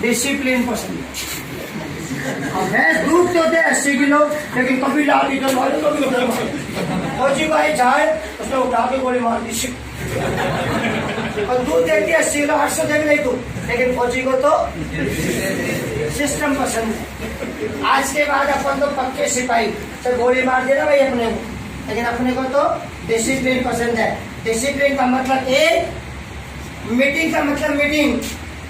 डिसिप्लिन पसंद है। भैंस दूध तो होते 80 किलो, लेकिन कभी लाठी तो मारे, कभी उधर मारे। फौजी को आई जाए उसने उठा के गोली मार दी, और दूध देती है 80 किलो, 800 देख नहीं तू, लेकिन फौजी को तो सिस्टम पसंद है। आज के बाद अपन तो पक्के सिपाही, तो गोली मार देना भाई अपने को, लेकिन अपने को तो डिसिप्लिन पसंद है। डिसिप्लिन का मतलब एक, मीटिंग का मतलब मीटिंग,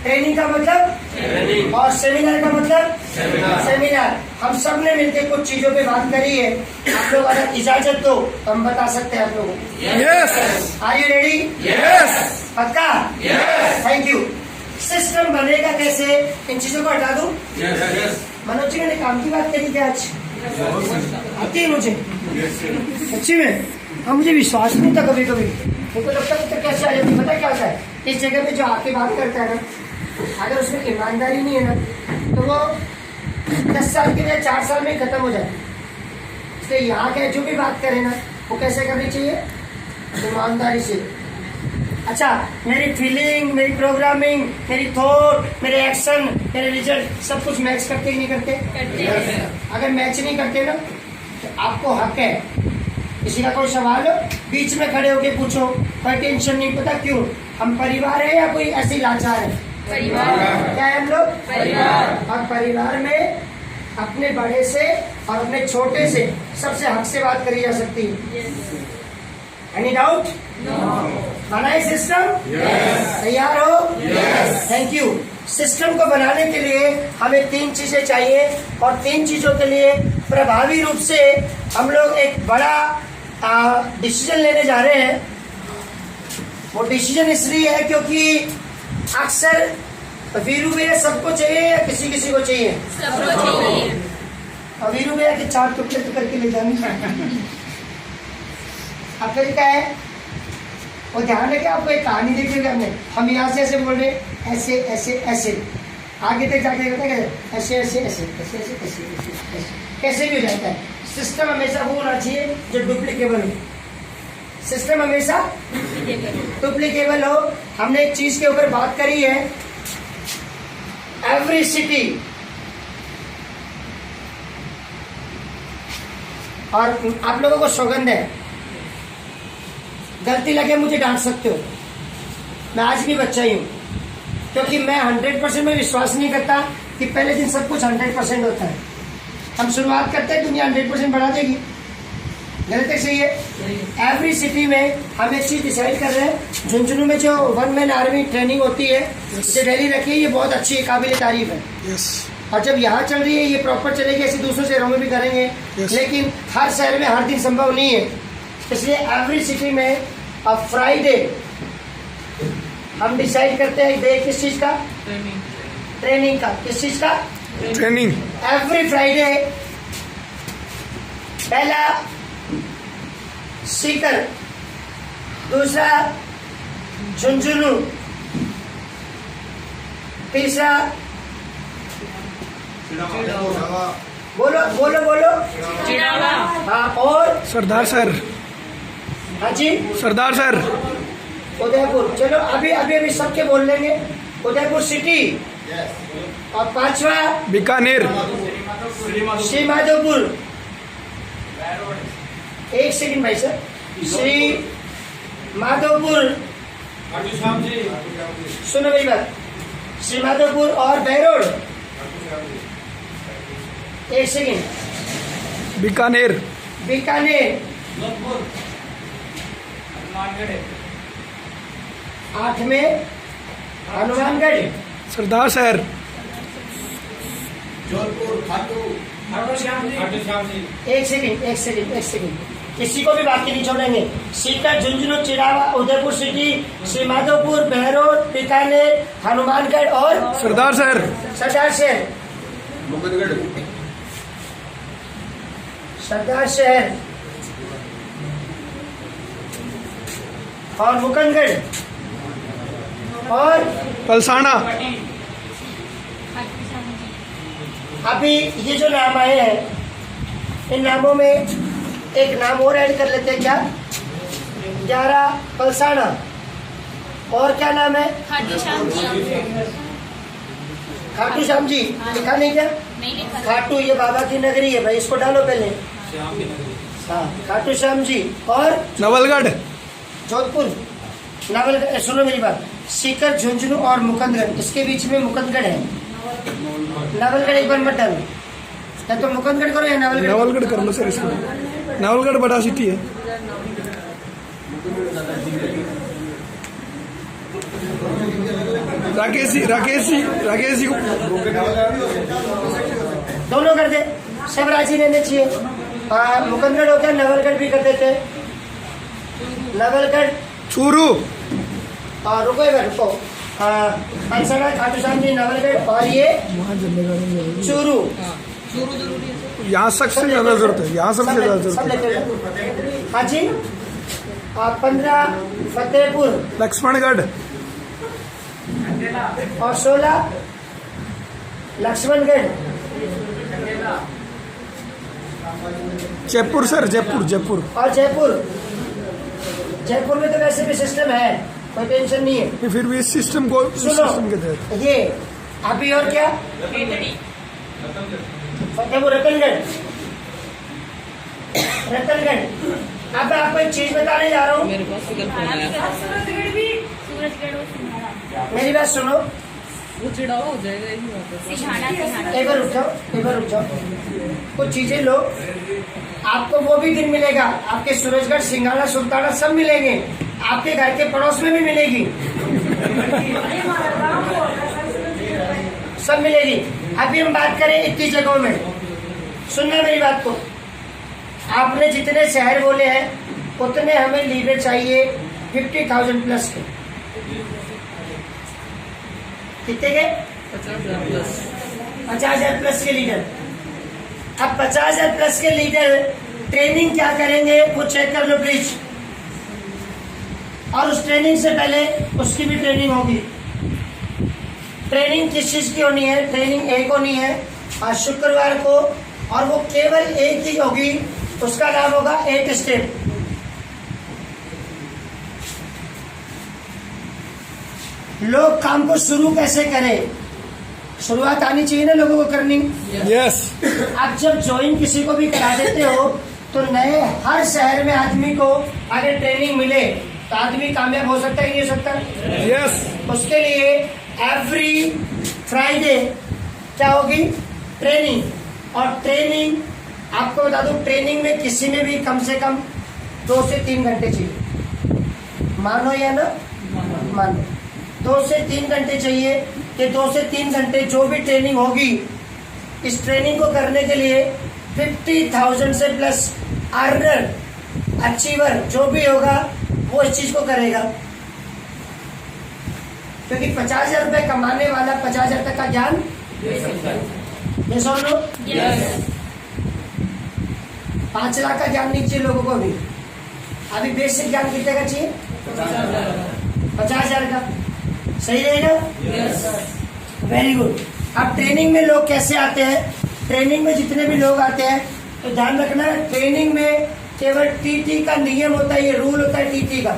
ट्रेनिंग का मतलब ट्रेनिंग, और सेमिनार का मतलब सेमिनार। हम सब ने मिलकर कुछ चीजों पे बात करी है। आप लोग अगर इजाजत दो तो हम बता सकते हैं आप लोगों को। Yes are you ready? Yes पक्का? Thank you. सिस्टम बनेगा कैसे, इन चीजों को हटा दूं? मनोज जी ने काम की बात करी क्या आज? आती है मुझे सच्ची में? हाँ, मुझे विश्वास नहीं था कभी कभी, मुझे लगता है तो कैसे आ जाती। पता क्या होता है, इस जगह पे जो आके बात करता है ना, अगर उसमें ईमानदारी नहीं है ना, तो वो 10 साल के लिए 4 साल में खत्म हो जाए। इसलिए यहाँ के जो भी बात करे ना, वो कैसे करनी चाहिए? ईमानदारी से। अच्छा, मेरी फीलिंग, मेरी प्रोग्रामिंग, मेरी थॉट, मेरे एक्शन, मेरे रिजल्ट सब कुछ मैच करते ही नहीं करते? अगर मैच नहीं करते ना, तो आपको हक है, किसी का कोई सवाल हो बीच में खड़े होके पूछो, कोई टेंशन नहीं। पता क्यों? हम परिवार है या कोई ऐसी लाचार है? परिवार। क्या है हम लोग? परिवार। और परिवार में अपने बड़े से और अपने छोटे से सबसे हक से बात करी जा सकती है। Any doubt? बनाए सिस्टम? तैयार हो? Thank you. सिस्टम को बनाने के लिए हमें 3 चीजें चाहिए, और 3 चीजों के लिए प्रभावी रूप से हम लोग एक बड़ा डिसीजन लेने जा रहे हैं। वो डिसीजन इसलिए है क्योंकि अक्सर वीरू भैया सबको चाहिए या किसी किसी को चाहिए? सबको चाहिए। और वीरू भैया के 4 टुकड़े तो करके ले जाने। अब फिर क्या है, वो ध्यान रखे, आपको एक कहानी देखिएगा। हम यहाँ से ऐसे बोल रहे, ऐसे ऐसे ऐसे, आगे तक जाके कहते हैं ऐसे ऐसे ऐसे ऐसे ऐसे ऐसे कैसे भी हो जाता है। सिस्टम हमेशा वो होना चाहिए जो डुप्लीकेबल हो। सिस्टम हमेशा डुप्लीकेबल हो। हमने एक चीज के ऊपर बात करी है, एवरी सिटी, और आप लोगों को सौगंध है, गलती लगे मुझे डांट सकते हो, मैं आज भी बच्चा ही हूँ, क्योंकि मैं 100% में विश्वास नहीं करता कि पहले दिन सब कुछ 100% होता है। हम शुरुआत करते हैं, दुनिया 100% बढ़ा देगी। गलत है? सही है। एवरी सिटी में हम एक चीज डिसाइड कर रहे हैं, झुंझुनू में जो 1 मैन आर्मी ट्रेनिंग होती है, इसे डेली रखिए, ये बहुत अच्छी है, काबिल तारीफ है। और जब यहाँ चल रही है, ये प्रॉपर चलेगी, ऐसे दूसरे शहरों में भी करेंगे। लेकिन हर शहर में हर दिन संभव नहीं है, इसलिए एवरी सिटी में अब फ्राइडे हम डिसाइड करते हैं डे किस चीज का? ट्रेनिंग का। किस चीज का? ट्रेनिंग। एवरी फ्राइडे पहला सीकर, दूसरा झुंझुनू, तीसरा बोलो बोलो बोलो चिड़ावा। हाँ, और सरदार सर। हाँ जी, सरदार सर। उदयपुर। चलो अभी अभी अभी सबके बोल लेंगे। उदयपुर सिटी, और 5वां बीकानेर। श्री माधोपुर। एक सेकंड भाई सर, श्री माधोपुर, सुनो मेरी बात, श्री माधोपुर और बहरोड। एक सेकंड, बीकानेर। बीकानेर। 8 में हनुमानगढ़। सरदार सर। एक सेकंड, किसी को भी बाकी नहीं छोड़ेंगे। सीकर, झुंझुनू, चिड़ावा, उदयपुर सिटी, श्री माधोपुर, बहरोड, बीकानेर, हनुमानगढ़ और सरदार सर। सरदार शहर। सरदार शहर और मुकंदगढ़ और पलसाना। अभी ये जो नाम आए हैं, इन नामों में एक नाम और ऐड कर लेते हैं क्या? 11 पलसाना और क्या नाम है? खाटू श्याम जी। खाटू श्याम जी लिखा नहीं क्या? नहीं लिखा। खाटू ये बाबा की नगरी है भाई, इसको डालो पहले। हाँ, खाटू श्याम जी। और नवलगढ़। जोधपुर, नवलगढ़। सुनो मेरी बात, सीकर, झुंझुनू और मुकंदगढ़, इसके बीच में मुकंदगढ़ है। नवलगढ़ एक बार मत डालो, या तो मुकंदगढ़ करो या नवलगढ़। नवलगढ़ कर लो सर इसको। नवलगढ़ बड़ा सिटी है। राकेश जी को दोनों कर दे, सब राजी रहने चाहिए। मुकंदगढ़ हो गया, नवलगढ़ भी कर देते हैं। नवलगढ़, चूरू। रुको एक बार रुको। पंचगढ़, खाटू श्याम जी, नवलगढ़ और ये चूरू। यहाँ सबसे ज्यादा जरूरत है, यहाँ सबसे ज्यादा सब जरूरत लेते हैं। हाँ जी। 15 फतेहपुर है। लक्ष्मणगढ़। और 16 लक्ष्मणगढ़। जयपुर सर, जयपुर। और जयपुर। जयपुर में तो वैसे भी सिस्टम है, कोई टेंशन नहीं है। फिर भी इस सिस्टम को सिस्टम के तहत ये अभी और क्या? फतेहपुर, रतनगढ़। अब मैं आपको एक चीज बताने जा रहा हूँ, सूरजगढ़ भी, सूरजगढ़ और सिंघाड़ा। मेरी बात सुनो। सिंघाड़ा। एक बार रुक जाओ। कुछ चीजें लो, आपको वो भी दिन मिलेगा, आपके सूरजगढ़, सिंघाड़ा, सुल्ताना सब मिलेंगे, आपके घर के पड़ोस में भी मिलेगी, सब मिलेगी। अभी हम बात करें इतनी जगहों में, सुनना मेरी बात को। आपने जितने शहर बोले हैं उतने हमें लीडर चाहिए 50,000 प्लस के। कितने के? 50,000 प्लस के लीडर। अब 50,000 प्लस के लीडर ट्रेनिंग क्या करेंगे वो चेक कर लो प्लीज। और उस ट्रेनिंग से पहले उसकी भी ट्रेनिंग होगी। ट्रेनिंग किस चीज की होनी है? ट्रेनिंग एक होनी है आज शुक्रवार को, और वो केवल एक ही होगी, उसका नाम होगा 8 स्टेप। लोग काम को शुरू कैसे करें? शुरुआत आनी चाहिए ना लोगों को करनी। यस। आप जब ज्वाइन किसी को भी करा देते हो तो नए हर शहर में आदमी को अगर ट्रेनिंग मिले तो आदमी कामयाब हो सकता है कि नहीं हो सकता? यस। उसके लिए एवरी फ्राइडे क्या होगी? ट्रेनिंग। और ट्रेनिंग आपको बता दूं, ट्रेनिंग में किसी में भी कम से कम 2 से 3 घंटे चाहिए। मानो या ना मानो, 2 से 3 घंटे चाहिए। कि 2 से 3 घंटे जो भी ट्रेनिंग होगी, इस ट्रेनिंग को करने के लिए 50,000 से प्लस अर्नर, अचीवर जो भी होगा वो इस चीज को करेगा। क्योंकि 50,000 रुपए कमाने वाला 50,000 तक का ज्ञान ये सुन लो। 5 लाख का ज्ञान नहीं चाहिए लोगों को भी। अभी बेसिक ज्ञान कितने का चाहिए? 50,000 का। सही रहेगा? Very good. अब ट्रेनिंग में लोग कैसे आते हैं? ट्रेनिंग में जितने भी लोग आते हैं तो ध्यान रखना, ट्रेनिंग में केवल टीटी का नियम होता है, ये रूल होता है टीटी का।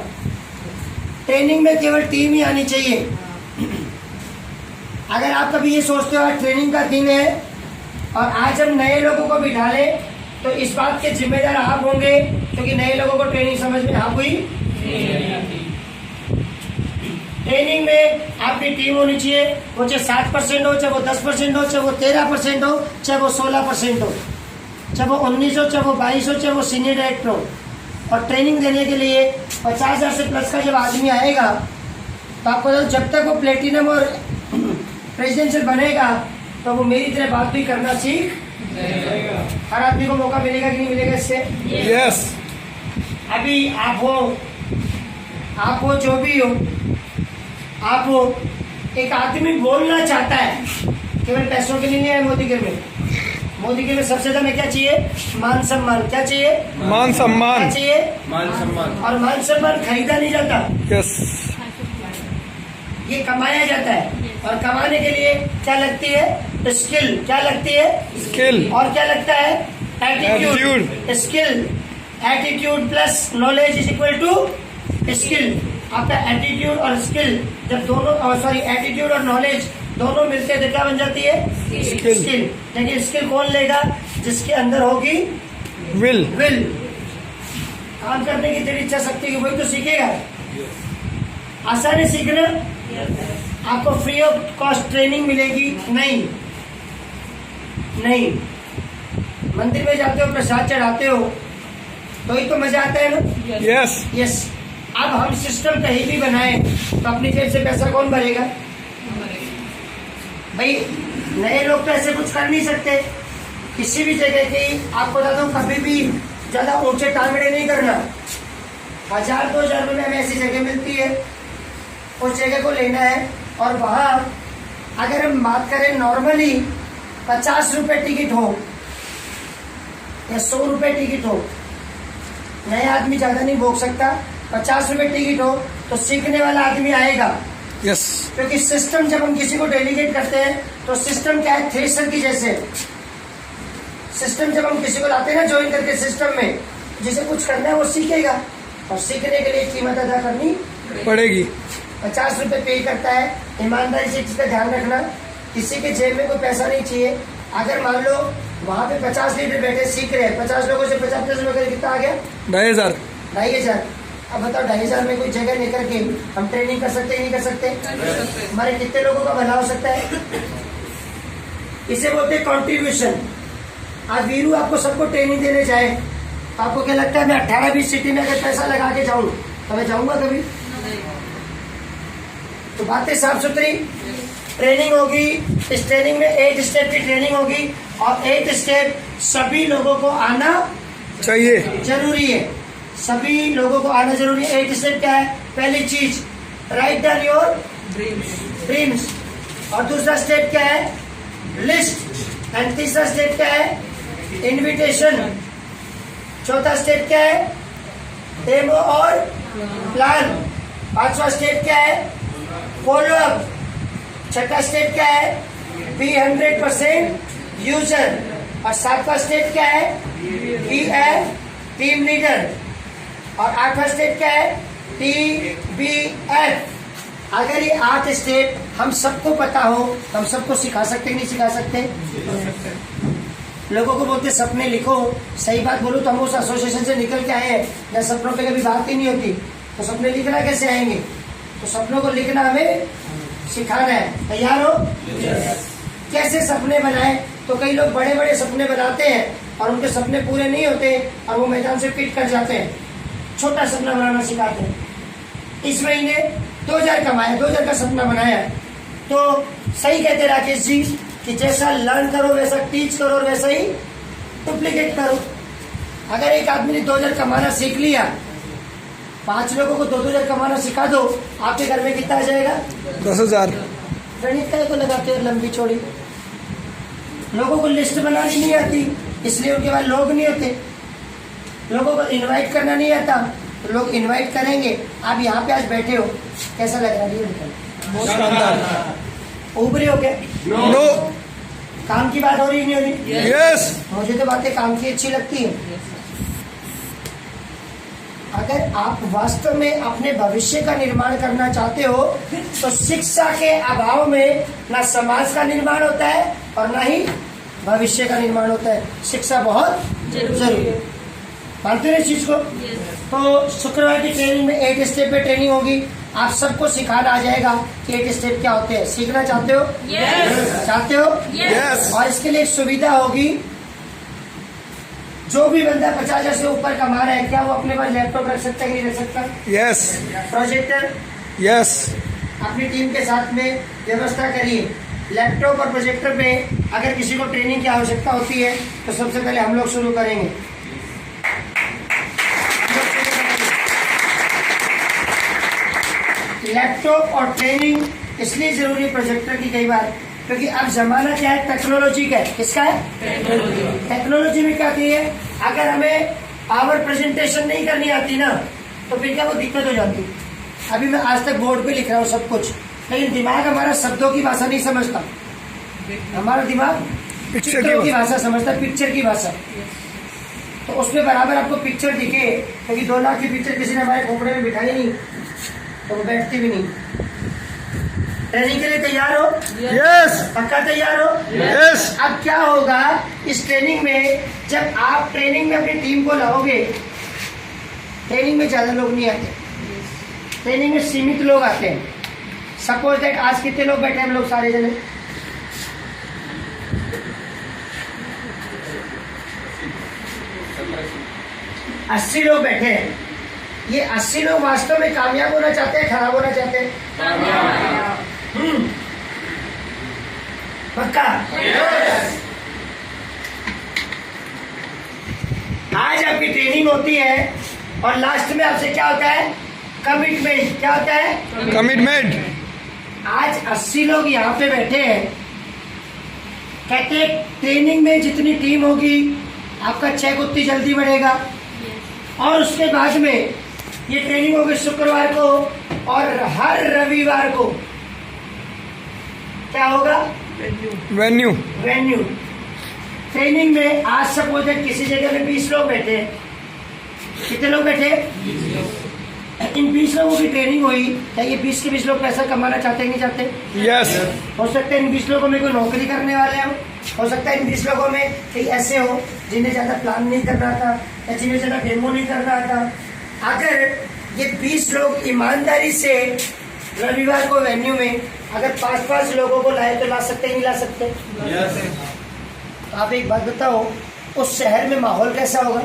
ट्रेनिंग में केवल टीम ही आनी चाहिए। अगर आप कभी ये सोचते हो आज ट्रेनिंग का दिन है और आज हम नए लोगों को बिठा लें, तो इस बात के जिम्मेदार आप होंगे, क्योंकि नए लोगों को ट्रेनिंग समझ में आप हुई। ट्रेनिंग में आपकी टीम होनी चाहिए, वो चाहे 7% हो, चाहे वो 10% हो, चाहे वो 13% हो, चाहे वो 16% हो, चाहे वो 19 हो, चाहे वो 22 हो, चाहे वो सीनियर डायरेक्टर हो। और ट्रेनिंग देने के लिए 50,000 से प्लस का जब आदमी आएगा तो आपको जब तक वो प्लेटिनम और प्रेसिडेंशियल बनेगा तो वो मेरी तरह बात भी करना सीख। हर आदमी को मौका मिलेगा कि नहीं मिलेगा इससे? यस। अभी आप हो जो भी हो, आप हो, एक आदमी बोलना चाहता है, केवल पैसों के लिए नहीं है। मोदीगिर में सबसे ज्यादा क्या चाहिए? मान सम्मान। क्या चाहिए? मान सम्मान। क्या चाहिए? मान सम्मान। और मान सम्मान खरीदा नहीं जाता, यस। ये कमाया जाता है। और कमाने के लिए क्या लगती है? स्किल। क्या लगती है? स्किल। और क्या लगता है? Attitude. Attitude. Skill, attitude plus knowledge is equal to skill. आपका एटीट्यूड और स्किल जब दोनों सॉरी एटीट्यूड और नॉलेज दोनों मिलते हैं तो क्या बन जाती है? स्किल। लेकिन स्किल कौन लेगा? जिसके अंदर होगी विल। काम करने की तेरी इच्छा शक्ति की, वही तो सीखेगा। आसान है सीखना। आपको फ्री ऑफ कॉस्ट ट्रेनिंग मिलेगी? नहीं। मंदिर में जाते हो, प्रसाद चढ़ाते हो, तो ही तो मजा आता है ना। यस। अब हम सिस्टम कहीं भी बनाए तो अपनी जेब से पैसा कौन भरेगा? भाई नए लोग तो ऐसे कुछ कर नहीं सकते। किसी भी जगह की आपको बता दूं, कभी भी ज्यादा ऊंचे टांगड़े नहीं करना। 1000-2000 रुपये में ऐसी जगह मिलती है, उस जगह को लेना है। और वहां अगर हम बात करें नॉर्मली 50 रुपये टिकट हो या 100 रुपये टिकट हो, नया आदमी ज्यादा नहीं भोग सकता। 50 रुपये टिकट हो तो सीखने वाला आदमी आएगा। यस। क्योंकि सिस्टम जब हम किसी को डेलीगेट करते हैं तो सिस्टम क्या है? थ्रेशर की जैसे। सिस्टम जब हम किसी को लाते हैं ना ज्वाइन करके सिस्टम में, जिसे कुछ करना है वो सीखेगा, और सीखने के लिए कीमत अदा करनी पड़ेगी। 50 रुपये पे करता है। ईमानदारी से इसका ध्यान रखना, किसी के जेब में कोई पैसा नहीं चाहिए। अगर मान लो वहाँ पे 50 लीडर बैठे सीख रहे हैं, 50 लोगों से 50 रुपये कितना आ गया? 2500। अब बताओ 2500 में कोई जगह लेकर के हम ट्रेनिंग कर सकते नहीं कर सकते? हमारे कितने लोगों का भला हो सकता है? इसे बोलते हैं कॉन्ट्रीब्यूशन। आज वीरू आपको सबको ट्रेनिंग देने जाए तो आपको क्या लगता है मैं 18-20 सिटी में अगर पैसा लगा के जाऊं तो मैं जाऊंगा कभी? तो बातें साफ सुथरी। ट्रेनिंग होगी, इस ट्रेनिंग में 8 स्टेप की ट्रेनिंग होगी, और 8 स्टेप सभी लोगों को आना चाहिए। जरूरी है। सभी लोगों को आना जरूरी है। 8 स्टेप क्या है? पहली चीज राइट डाउन योर ड्रीम्स, और दूसरा स्टेप क्या है? लिस्ट। एंड तीसरा स्टेप क्या है? इनविटेशन। चौथा स्टेप क्या है? डेमो और प्लान। पांचवा स्टेप क्या है? Follow up. छठा स्टेप क्या है? Be 100% user. और सातवां स्टेप क्या है? Be a team leader. और 8वां स्टेप क्या है? TBF। अगर ये 8 स्टेप हम सबको पता हो तो हम सबको सिखा सकते नहीं सिखा सकते? लोगों को बोलते सपने लिखो। सही बात बोलूं तो हम उस एसोसिएशन से निकल के आए हैं जहाँ सपनों पे कभी बात ही नहीं होती, तो सपने लिखना कैसे आएंगे? तो सपनों को लिखना हमें सिखाना है। तैयार हो? कैसे सपने बनाए? तो कई लोग बड़े बड़े सपने बनाते हैं और उनके सपने पूरे नहीं होते और वो मैदान से पिट कर जाते हैं। छोटा सपना बनाना सिखाते हैं। इस महीने 2000 कमाया, 2000 का सपना बनाया, तो सही कहते राकेश जी कि जैसा लर्न करो वैसा टीच करो और वैसा ही डुप्लीकेट करो। अगर एक आदमी ने 2000 कमाना सीख लिया, 5 लोगों को 2000 कमाना सिखा दो, आपके घर में कितना आ जाएगा? 10,000। गणित का को लगाते हैं लंबी चौड़ी। लोगों को लिस्ट बनानी नहीं आती, इसलिए उनके पास लोग नहीं होते। लोगों को इनवाइट करना नहीं आता, तो लोग इनवाइट करेंगे। आप यहाँ पे आज बैठे हो, कैसा लग रहा है? बहुत शानदार। उभरे हो क्या? नो। काम की बात हो रही नहीं हो रही? यस। मुझे तो बातें काम की अच्छी लगती है। अगर आप वास्तव में अपने भविष्य का निर्माण करना चाहते हो तो शिक्षा के अभाव में ना समाज का निर्माण होता है और ना ही भविष्य का निर्माण होता है। शिक्षा बहुत जरूरी है। मानते हैं इस चीज को? तो शुक्रवार की ट्रेनिंग में 8 स्टेप पे ट्रेनिंग होगी। आप सबको सिखाना आ जाएगा कि 8 स्टेप क्या होते हैं। सीखना चाहते हो? चाहते हो? यस। और इसके लिए एक सुविधा होगी। जो भी बंदा 50,000 से ऊपर कमा रहा है, क्या वो अपने पास लैपटॉप रख सकता है कि नहीं रख सकता? यस। प्रोजेक्टर? यस। अपनी टीम के साथ में व्यवस्था करिए। लैपटॉप और प्रोजेक्टर पे अगर किसी को ट्रेनिंग की आवश्यकता होती है तो सबसे पहले हम लोग शुरू करेंगे। लैपटॉप और ट्रेनिंग इसलिए जरूरी प्रोजेक्टर की कई बार, क्योंकि अब जमाना क्या है? टेक्नोलॉजी का है। किसका है? टेक्नोलॉजी में क्या है? अगर हमें पावर प्रेजेंटेशन नहीं करनी आती ना तो फिर क्या वो दिक्कत हो जाती। अभी मैं आज तक बोर्ड पे लिख रहा हूँ सब कुछ, लेकिन दिमाग हमारा शब्दों की भाषा नहीं समझता। हमारा दिमाग चित्रों की भाषा समझता है, पिक्चर की भाषा। तो उसमें बराबर आपको पिक्चर दिखे, क्योंकि 2 लाख की पिक्चर किसी ने हमारे खोपड़े में बिठाई नहीं। तो वो बैठती भी नहीं। ट्रेनिंग के लिए तैयार हो? यस पक्का तैयार हो? यस। अब क्या होगा इस ट्रेनिंग में, जब आप ट्रेनिंग में अपनी टीम को लाओगे, ट्रेनिंग में ज्यादा लोग नहीं आते, ट्रेनिंग में सीमित लोग आते हैं। सपोज दैट आज कितने लोग बैठे हैं हम लोग सारे जने? 80 लोग बैठे हैं। ये 80 लोग वास्तव में कामयाब होना चाहते हैं, खराब होना चाहते हैं? पक्का? आज आपकी ट्रेनिंग होती है और लास्ट में आपसे क्या होता है? कमिटमेंट। क्या होता है? कमिटमेंट। आज 80 लोग यहाँ पे बैठे हैं, कहते हैं ट्रेनिंग में जितनी टीम होगी आपका चेक उतनी जल्दी बढ़ेगा। और उसके बाद में ये ट्रेनिंग होगी शुक्रवार को, और हर रविवार को क्या होगा? वेन्यू। वेन्यू। ट्रेनिंग में आज सपोज किसी जगह में 20 लोग बैठे हैं। कितने लोग बैठे? इन 20 लोगों की ट्रेनिंग हुई। क्या ये 20 के 20 लोग पैसा कमाना चाहते हैं, नहीं चाहते? यस। हो सकता है इन 20 लोगों में कोई नौकरी करने वाले हो सकता है इन 20 लोगों में कई ऐसे हो जिन्हें ज्यादा प्लान नहीं कर रहा था या जिन्हें ज्यादा डेमो नहीं कर रहा था। अगर ये 20 लोग ईमानदारी से रविवार को वेन्यू में अगर 5-5 लोगों को लाए तो ला सकते नहीं ला सकते? तो आप एक बात बताओ, उस शहर में माहौल कैसा होगा?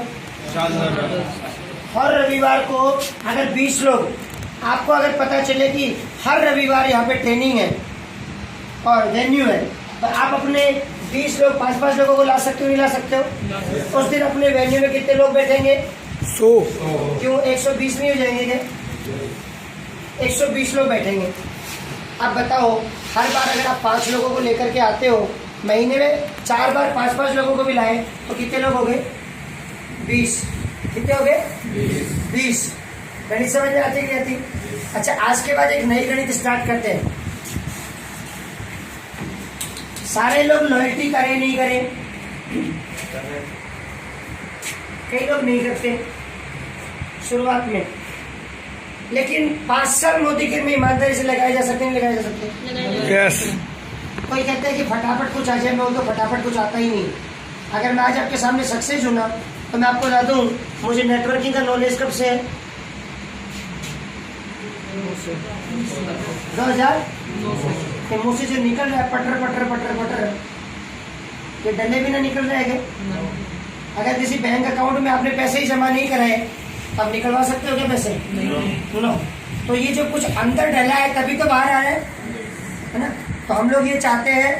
हर रविवार को अगर 20 लोग, आपको अगर पता चले कि हर रविवार यहाँ पे ट्रेनिंग है और वेन्यू है, तो आप अपने 20 लोग 5-5 लोगों को ला सकते हो नहीं ला सकते हो? उस दिन अपने वेन्यू में कितने लोग बैठेंगे? 100। क्यों 120 नहीं हो जाएंगे क्या? 120 लोग बैठेंगे। अब बताओ, हर बार अगर आप 5 लोगों को लेकर के आते हो, महीने में 4 बार 5-5 लोगों को भी लाए तो कितने लोग हो गए? 20। कितने हो गए? 20। गणित समझ में आती कि नहीं आती? अच्छा, आज के बाद एक नई गणित स्टार्ट करते हैं। सारे लोग लॉयल्टी करें नहीं करें? कई लोग नहीं करते शुरुआत में, लेकिन 5 साल मोदी के में ईमानदारी से लगाए जा सकते, नहीं लगाए जा सकते? यस। कोई कहते हैं कि फटाफट कुछ आ जाए, मैं उनको फटाफट कुछ आता ही नहीं। अगर मैं आज आपके सामने सक्सेस हूं ना, तो मैं आपको बता दूं, मुझे नेटवर्किंग का नॉलेज कब से है? 2000 के मुंह से जो निकल रहा है पटर पटर पटर पटर, ये डले भी ना निकल जाएगा। अगर किसी बैंक अकाउंट में आपने पैसे ही जमा नहीं कराए, आप निकलवा सकते हो क्या पैसे? नो। तो ये जो कुछ अंदर डला है तभी तो बाहर आया है ना? तो हम लोग ये चाहते हैं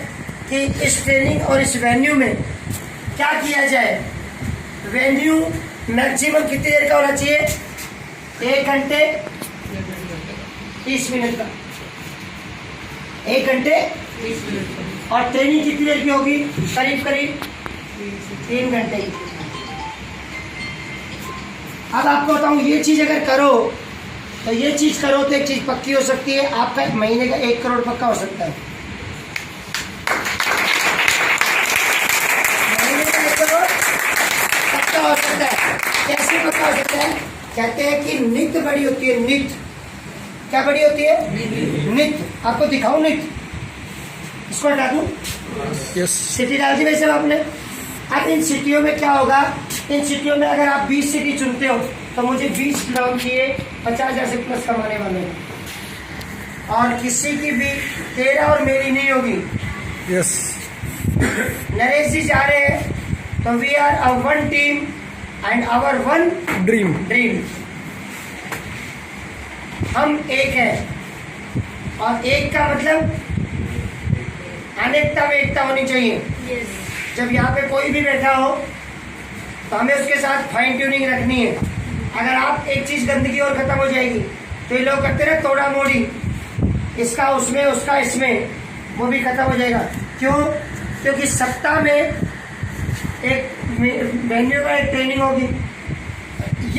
कि इस ट्रेनिंग और इस वेन्यू में क्या किया जाए? वेन्यू मैक्सिमम कितनी देर का होना चाहिए? 1 घंटे 30 मिनट का। 1 घंटे 30 मिनट। और ट्रेनिंग कितनी देर की होगी? करीब करीब 3 घंटे की। अब आपको बताऊं, ये चीज अगर करो तो ये चीज करो तो एक चीज पक्की हो सकती है, आपका महीने का 1 करोड़ पक्का हो सकता है। महीने का 1 करोड़ पक्का हो सकता है। कैसे पक्का हो सकता है? कहते हैं कि नित बड़ी होती है। नित क्या बड़ी होती है? नित। आपको दिखाऊं नित? इसको हटा दूं? यस। सिटी डाल दी वैसे आपने। अब इन सिटियों में क्या होगा? इन सिटियों में अगर आप 20 सिटी चुनते हो तो मुझे 20 लोग चाहिए 50,000 से प्लस कमाने वाले, और किसी की भी तेरा और मेरी नहीं होगी। यस। नरेश जी जा रहे हैं तो we are a one team and our one dream. Dream. हम एक हैं, और एक का मतलब अनेकता में एकता होनी चाहिए। जब यहाँ पे कोई भी बैठा हो तो हमें उसके साथ फाइन ट्यूनिंग रखनी है। अगर आप एक चीज गंदगी और खत्म हो जाएगी तो ये लोग करते रहे तोड़ा मोड़ी, इसका उसमें उसका इसमें, वो भी खत्म हो जाएगा। क्यों? क्योंकि सप्ताह में एक वेन्यू का एक ट्रेनिंग होगी।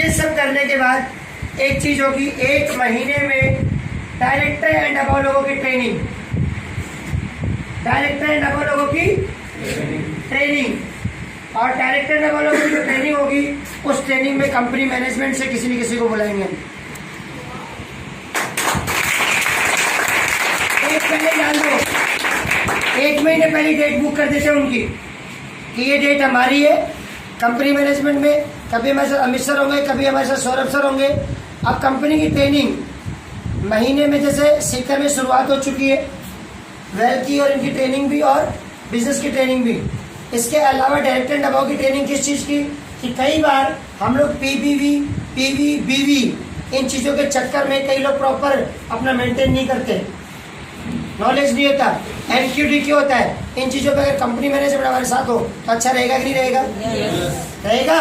ये सब करने के बाद एक चीज होगी, 1 महीने में डायरेक्टर एंड अबव लोगों की ट्रेनिंग। डायरेक्टर एंड अबव लोगों की ट्रेनिंग, और डायरेक्टर एंड अबव लोगों की जो ट्रेनिंग होगी, उस ट्रेनिंग में कंपनी मैनेजमेंट से किसी न किसी को बुलाएंगे। ऑटोमेटिकली डेट बुक कर देते हैं उनकी कि ये डेट हमारी है कंपनी मैनेजमेंट में। कभी हमारे साथ अमित सर होंगे, कभी हमारे साथ सौरभ सर होंगे। अब कंपनी की ट्रेनिंग महीने में जैसे सीकर में शुरुआत हो चुकी है, वेल की और इनकी ट्रेनिंग भी और बिजनेस की ट्रेनिंग भी। इसके अलावा डायरेक्ट एंड अबाव की ट्रेनिंग किस चीज़ की कि कई बार हम लोग पीबीवी, पीवी, बीवी इन चीज़ों के चक्कर में कई लोग प्रॉपर अपना मेंटेन नहीं करते, नॉलेज नहीं होता, एनक्यूडी क्यों होता है। इन चीज़ों पे अगर कंपनी मैनेजमेंट हमारे साथ हो तो अच्छा रहेगा कि नहीं रहेगा? रहेगा।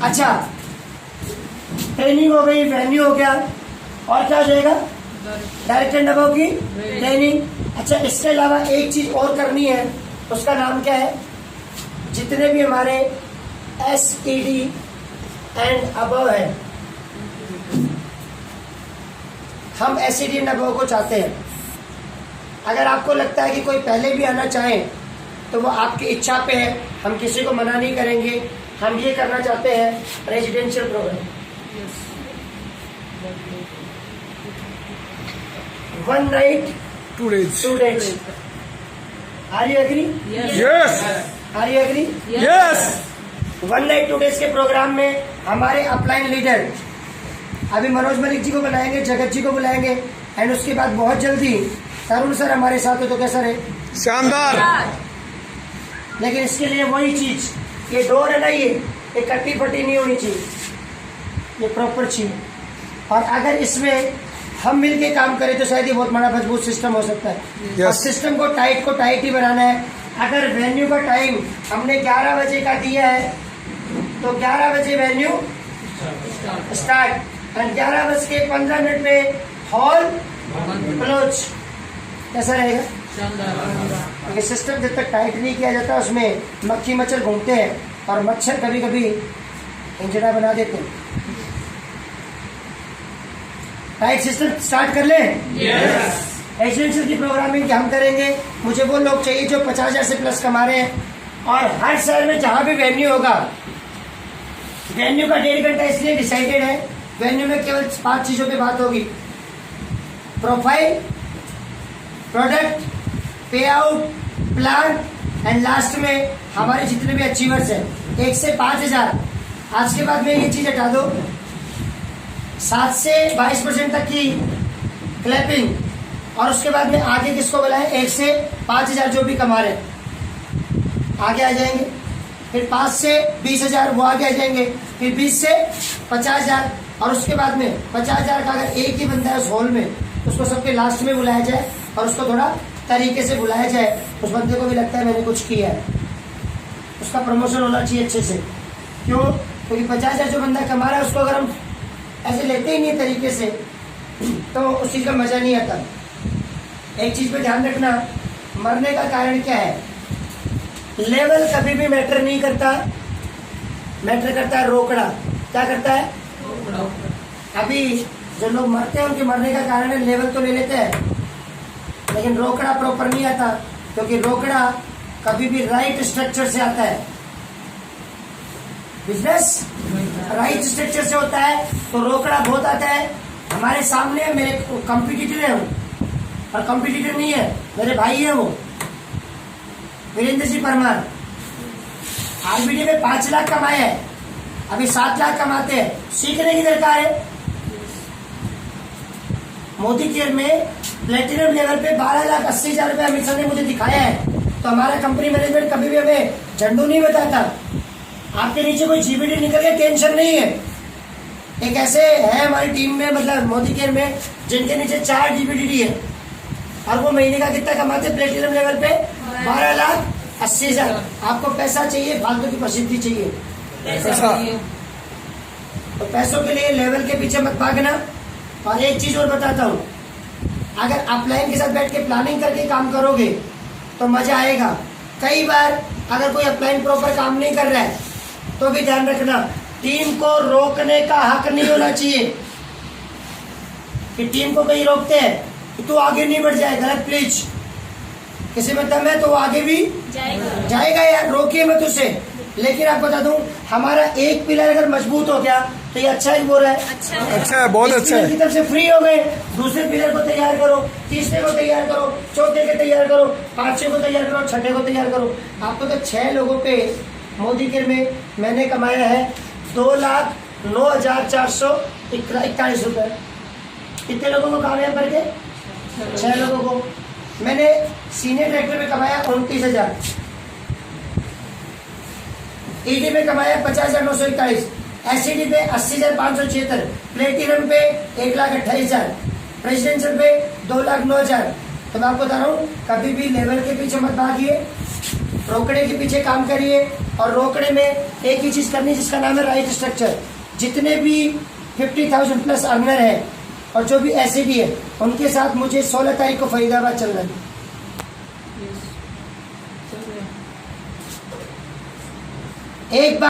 अच्छा, ट्रेनिंग हो गई, वेन्यू हो गया, और क्या हो जाएगा? डायरेक्ट एंड अबाव की ट्रेनिंग। अच्छा, इसके अलावा एक चीज और करनी है, उसका नाम क्या है? जितने भी हमारे SED एंड अबव है, हम SED एंड अबव को चाहते हैं। अगर आपको लगता है कि कोई पहले भी आना चाहे तो वो आपकी इच्छा पे है, हम किसी को मना नहीं करेंगे। हम ये करना चाहते हैं residential programme, 1 night 2 days. 2 days. Are you agree? Yes. Are you agree? Yes. 1 night 2 days के प्रोग्राम में हमारे अपलाइन लीडर अभी मनोज मलिक जी को बुलाएंगे, जगत जी को बुलाएंगे, एंड उसके बाद बहुत जल्दी तरुण सर हमारे साथ हो तो कैसा रहे? शानदार। लेकिन इसके लिए वही चीज, ये डोर है ना, ये कट्टी पट्टी नहीं होनी चाहिए, ये प्रॉपर चाहिए। और अगर इसमें हम मिलके काम करें तो शायद ये बहुत बड़ा मजबूत सिस्टम हो सकता है। और सिस्टम को टाइट ही बनाना है। अगर वेन्यू का टाइम हमने 11 बजे का दिया है तो 11 बजे वेन्यू स्टार्ट और 11:15 पे हॉल क्लोज। कैसा रहेगा? क्योंकि सिस्टम जब तक टाइट नहीं किया जाता उसमें मक्खी मच्छर घूमते हैं और मच्छर कभी कभी इंजरा बना देते हैं। टाइट सिस्टम स्टार्ट कर लें। रेजिडेंशियल की प्रोग्रामिंग हम करेंगे। मुझे वो लोग चाहिए जो 50,000 से प्लस कमा रहे हैं, और हर शहर में जहां भी वेन्यू होगा, वेन्यू का 1.5 घंटा इसलिए डिसाइडेड है। वेन्यू में केवल 5 चीजों पे बात होगी: प्रोफाइल, प्रोडक्ट, पे आउट, प्लान, एंड लास्ट में हमारे जितने भी अचीवर्स हैं 1 से 5,000। आज के बाद में ये चीज हटा दो, 7 से 22% तक की क्लैपिंग, और उसके बाद में आगे किसको बुलाएं? 1 से 5,000 जो भी कमा रहे हैं आगे आ जाएंगे। फिर 5 से 20,000 वो आगे आ जाएंगे। फिर 20 से 50,000, और उसके बाद में 50,000 का अगर एक ही बंदा है उस हॉल में, उसको सबके लास्ट में बुलाया जाए और उसको थोड़ा तरीके से बुलाया जाए। उस बंदे को भी लगता है मैंने कुछ किया है, उसका प्रमोशन होना चाहिए अच्छे से। क्यों? क्योंकि 50,000 जो बंदा कमा रहा है उसको अगर हम ऐसे लेते ही नहीं तरीके से तो उस चीज का मजा नहीं आता। एक चीज पे ध्यान रखना, मरने का कारण क्या है? लेवल कभी भी मैटर नहीं करता, मैटर करता है रोकड़ा। क्या करता है? अभी जो लोग मरते हैं उनके मरने का कारण है लेवल तो ले लेते हैं, लेकिन रोकड़ा प्रॉपर नहीं आता, क्योंकि रोकड़ा कभी भी राइट स्ट्रक्चर से आता है। बिजनेस राइट स्ट्रक्चर से होता है तो रोकड़ा बहुत आता है। हमारे सामने मेरे कंपटीटर है वो, और कंपटीटर नहीं है, मेरे भाई है वो, वीरेंद्र सिंह परमार। आरबीडी में 5 लाख कमाए हैं, अभी 7 लाख कमाते हैं। सीखने की दरकार है। मोदी केयर में प्लेटिनम लेवल पे 12,80,000 रुपये अमित सर ने मुझे दिखाया है, तो हमारा कंपनी मैनेजमेंट कभी भी हमें झंडू नहीं बताता। आपके नीचे कोई जीबीडी निकल गया, टेंशन नहीं है। एक ऐसे है हमारी टीम में, मतलब मोदी केयर में, जिनके नीचे 4 जीबीडी है, और वो महीने का कितना कमाते? प्लेटिनम लेवल पे 12,80,000। आपको पैसा चाहिए, फालतू की प्रसिद्धि चाहिए, पैसा। तो पैसों के लिए लेवल के पीछे मत भागना। और एक चीज और बताता हूँ, अगर अपलाइन के साथ बैठ के प्लानिंग करके काम करोगे तो मजा आएगा। कई बार अगर कोई अपलाइन प्रॉपर काम नहीं कर रहा है तो भी ध्यान रखना, टीम को रोकने का हक नहीं होना चाहिए कि टीम को कहीं रोकते हैं कि तू आगे नहीं बढ़ जाए। गलत प्लीज। किसी में दम है तो वो आगे भी जाएगा यार, रोकिए मत उसे। लेकिन आप बता दूं, हमारा एक पिलर अगर मजबूत हो गया तो ये अच्छा ही बोल रहा है। अच्छा है, बहुत इस अच्छा पिलर है। की तरफ से फ्री हो गए, दूसरे पिलर को तैयार करो, तीसरे को तैयार करो, चौथे को तैयार करो, पांचवे को तैयार करो, छठे को तैयार करो। आपको तो 6 लोगों पे मोदी केयर में मैंने कमाया है 2,09,441 रुपए। कितने लोगों को कामयाब करके? 6 लोगों को। मैंने सीनियर डायरेक्टर में कमाया 29,000, ईडी में कमाया 50,941, एससीडी पे 80,576, प्लेटिनम पे 1,28,000, प्रेसिडेंशियल पे 2,09,000। तो मैं आपको बता रहा हूँ, कभी भी लेवल के पीछे मत भागिए, रोकड़े के पीछे काम करिए। और रोकड़े में एक ही चीज करनी जिसका नाम है राइट स्ट्रक्चर। जितने भी 50,000 प्लस अर्नर है और जो भी एससीडी है, उनके साथ मुझे 16 तारीख को फरीदाबाद चलना है। एक बार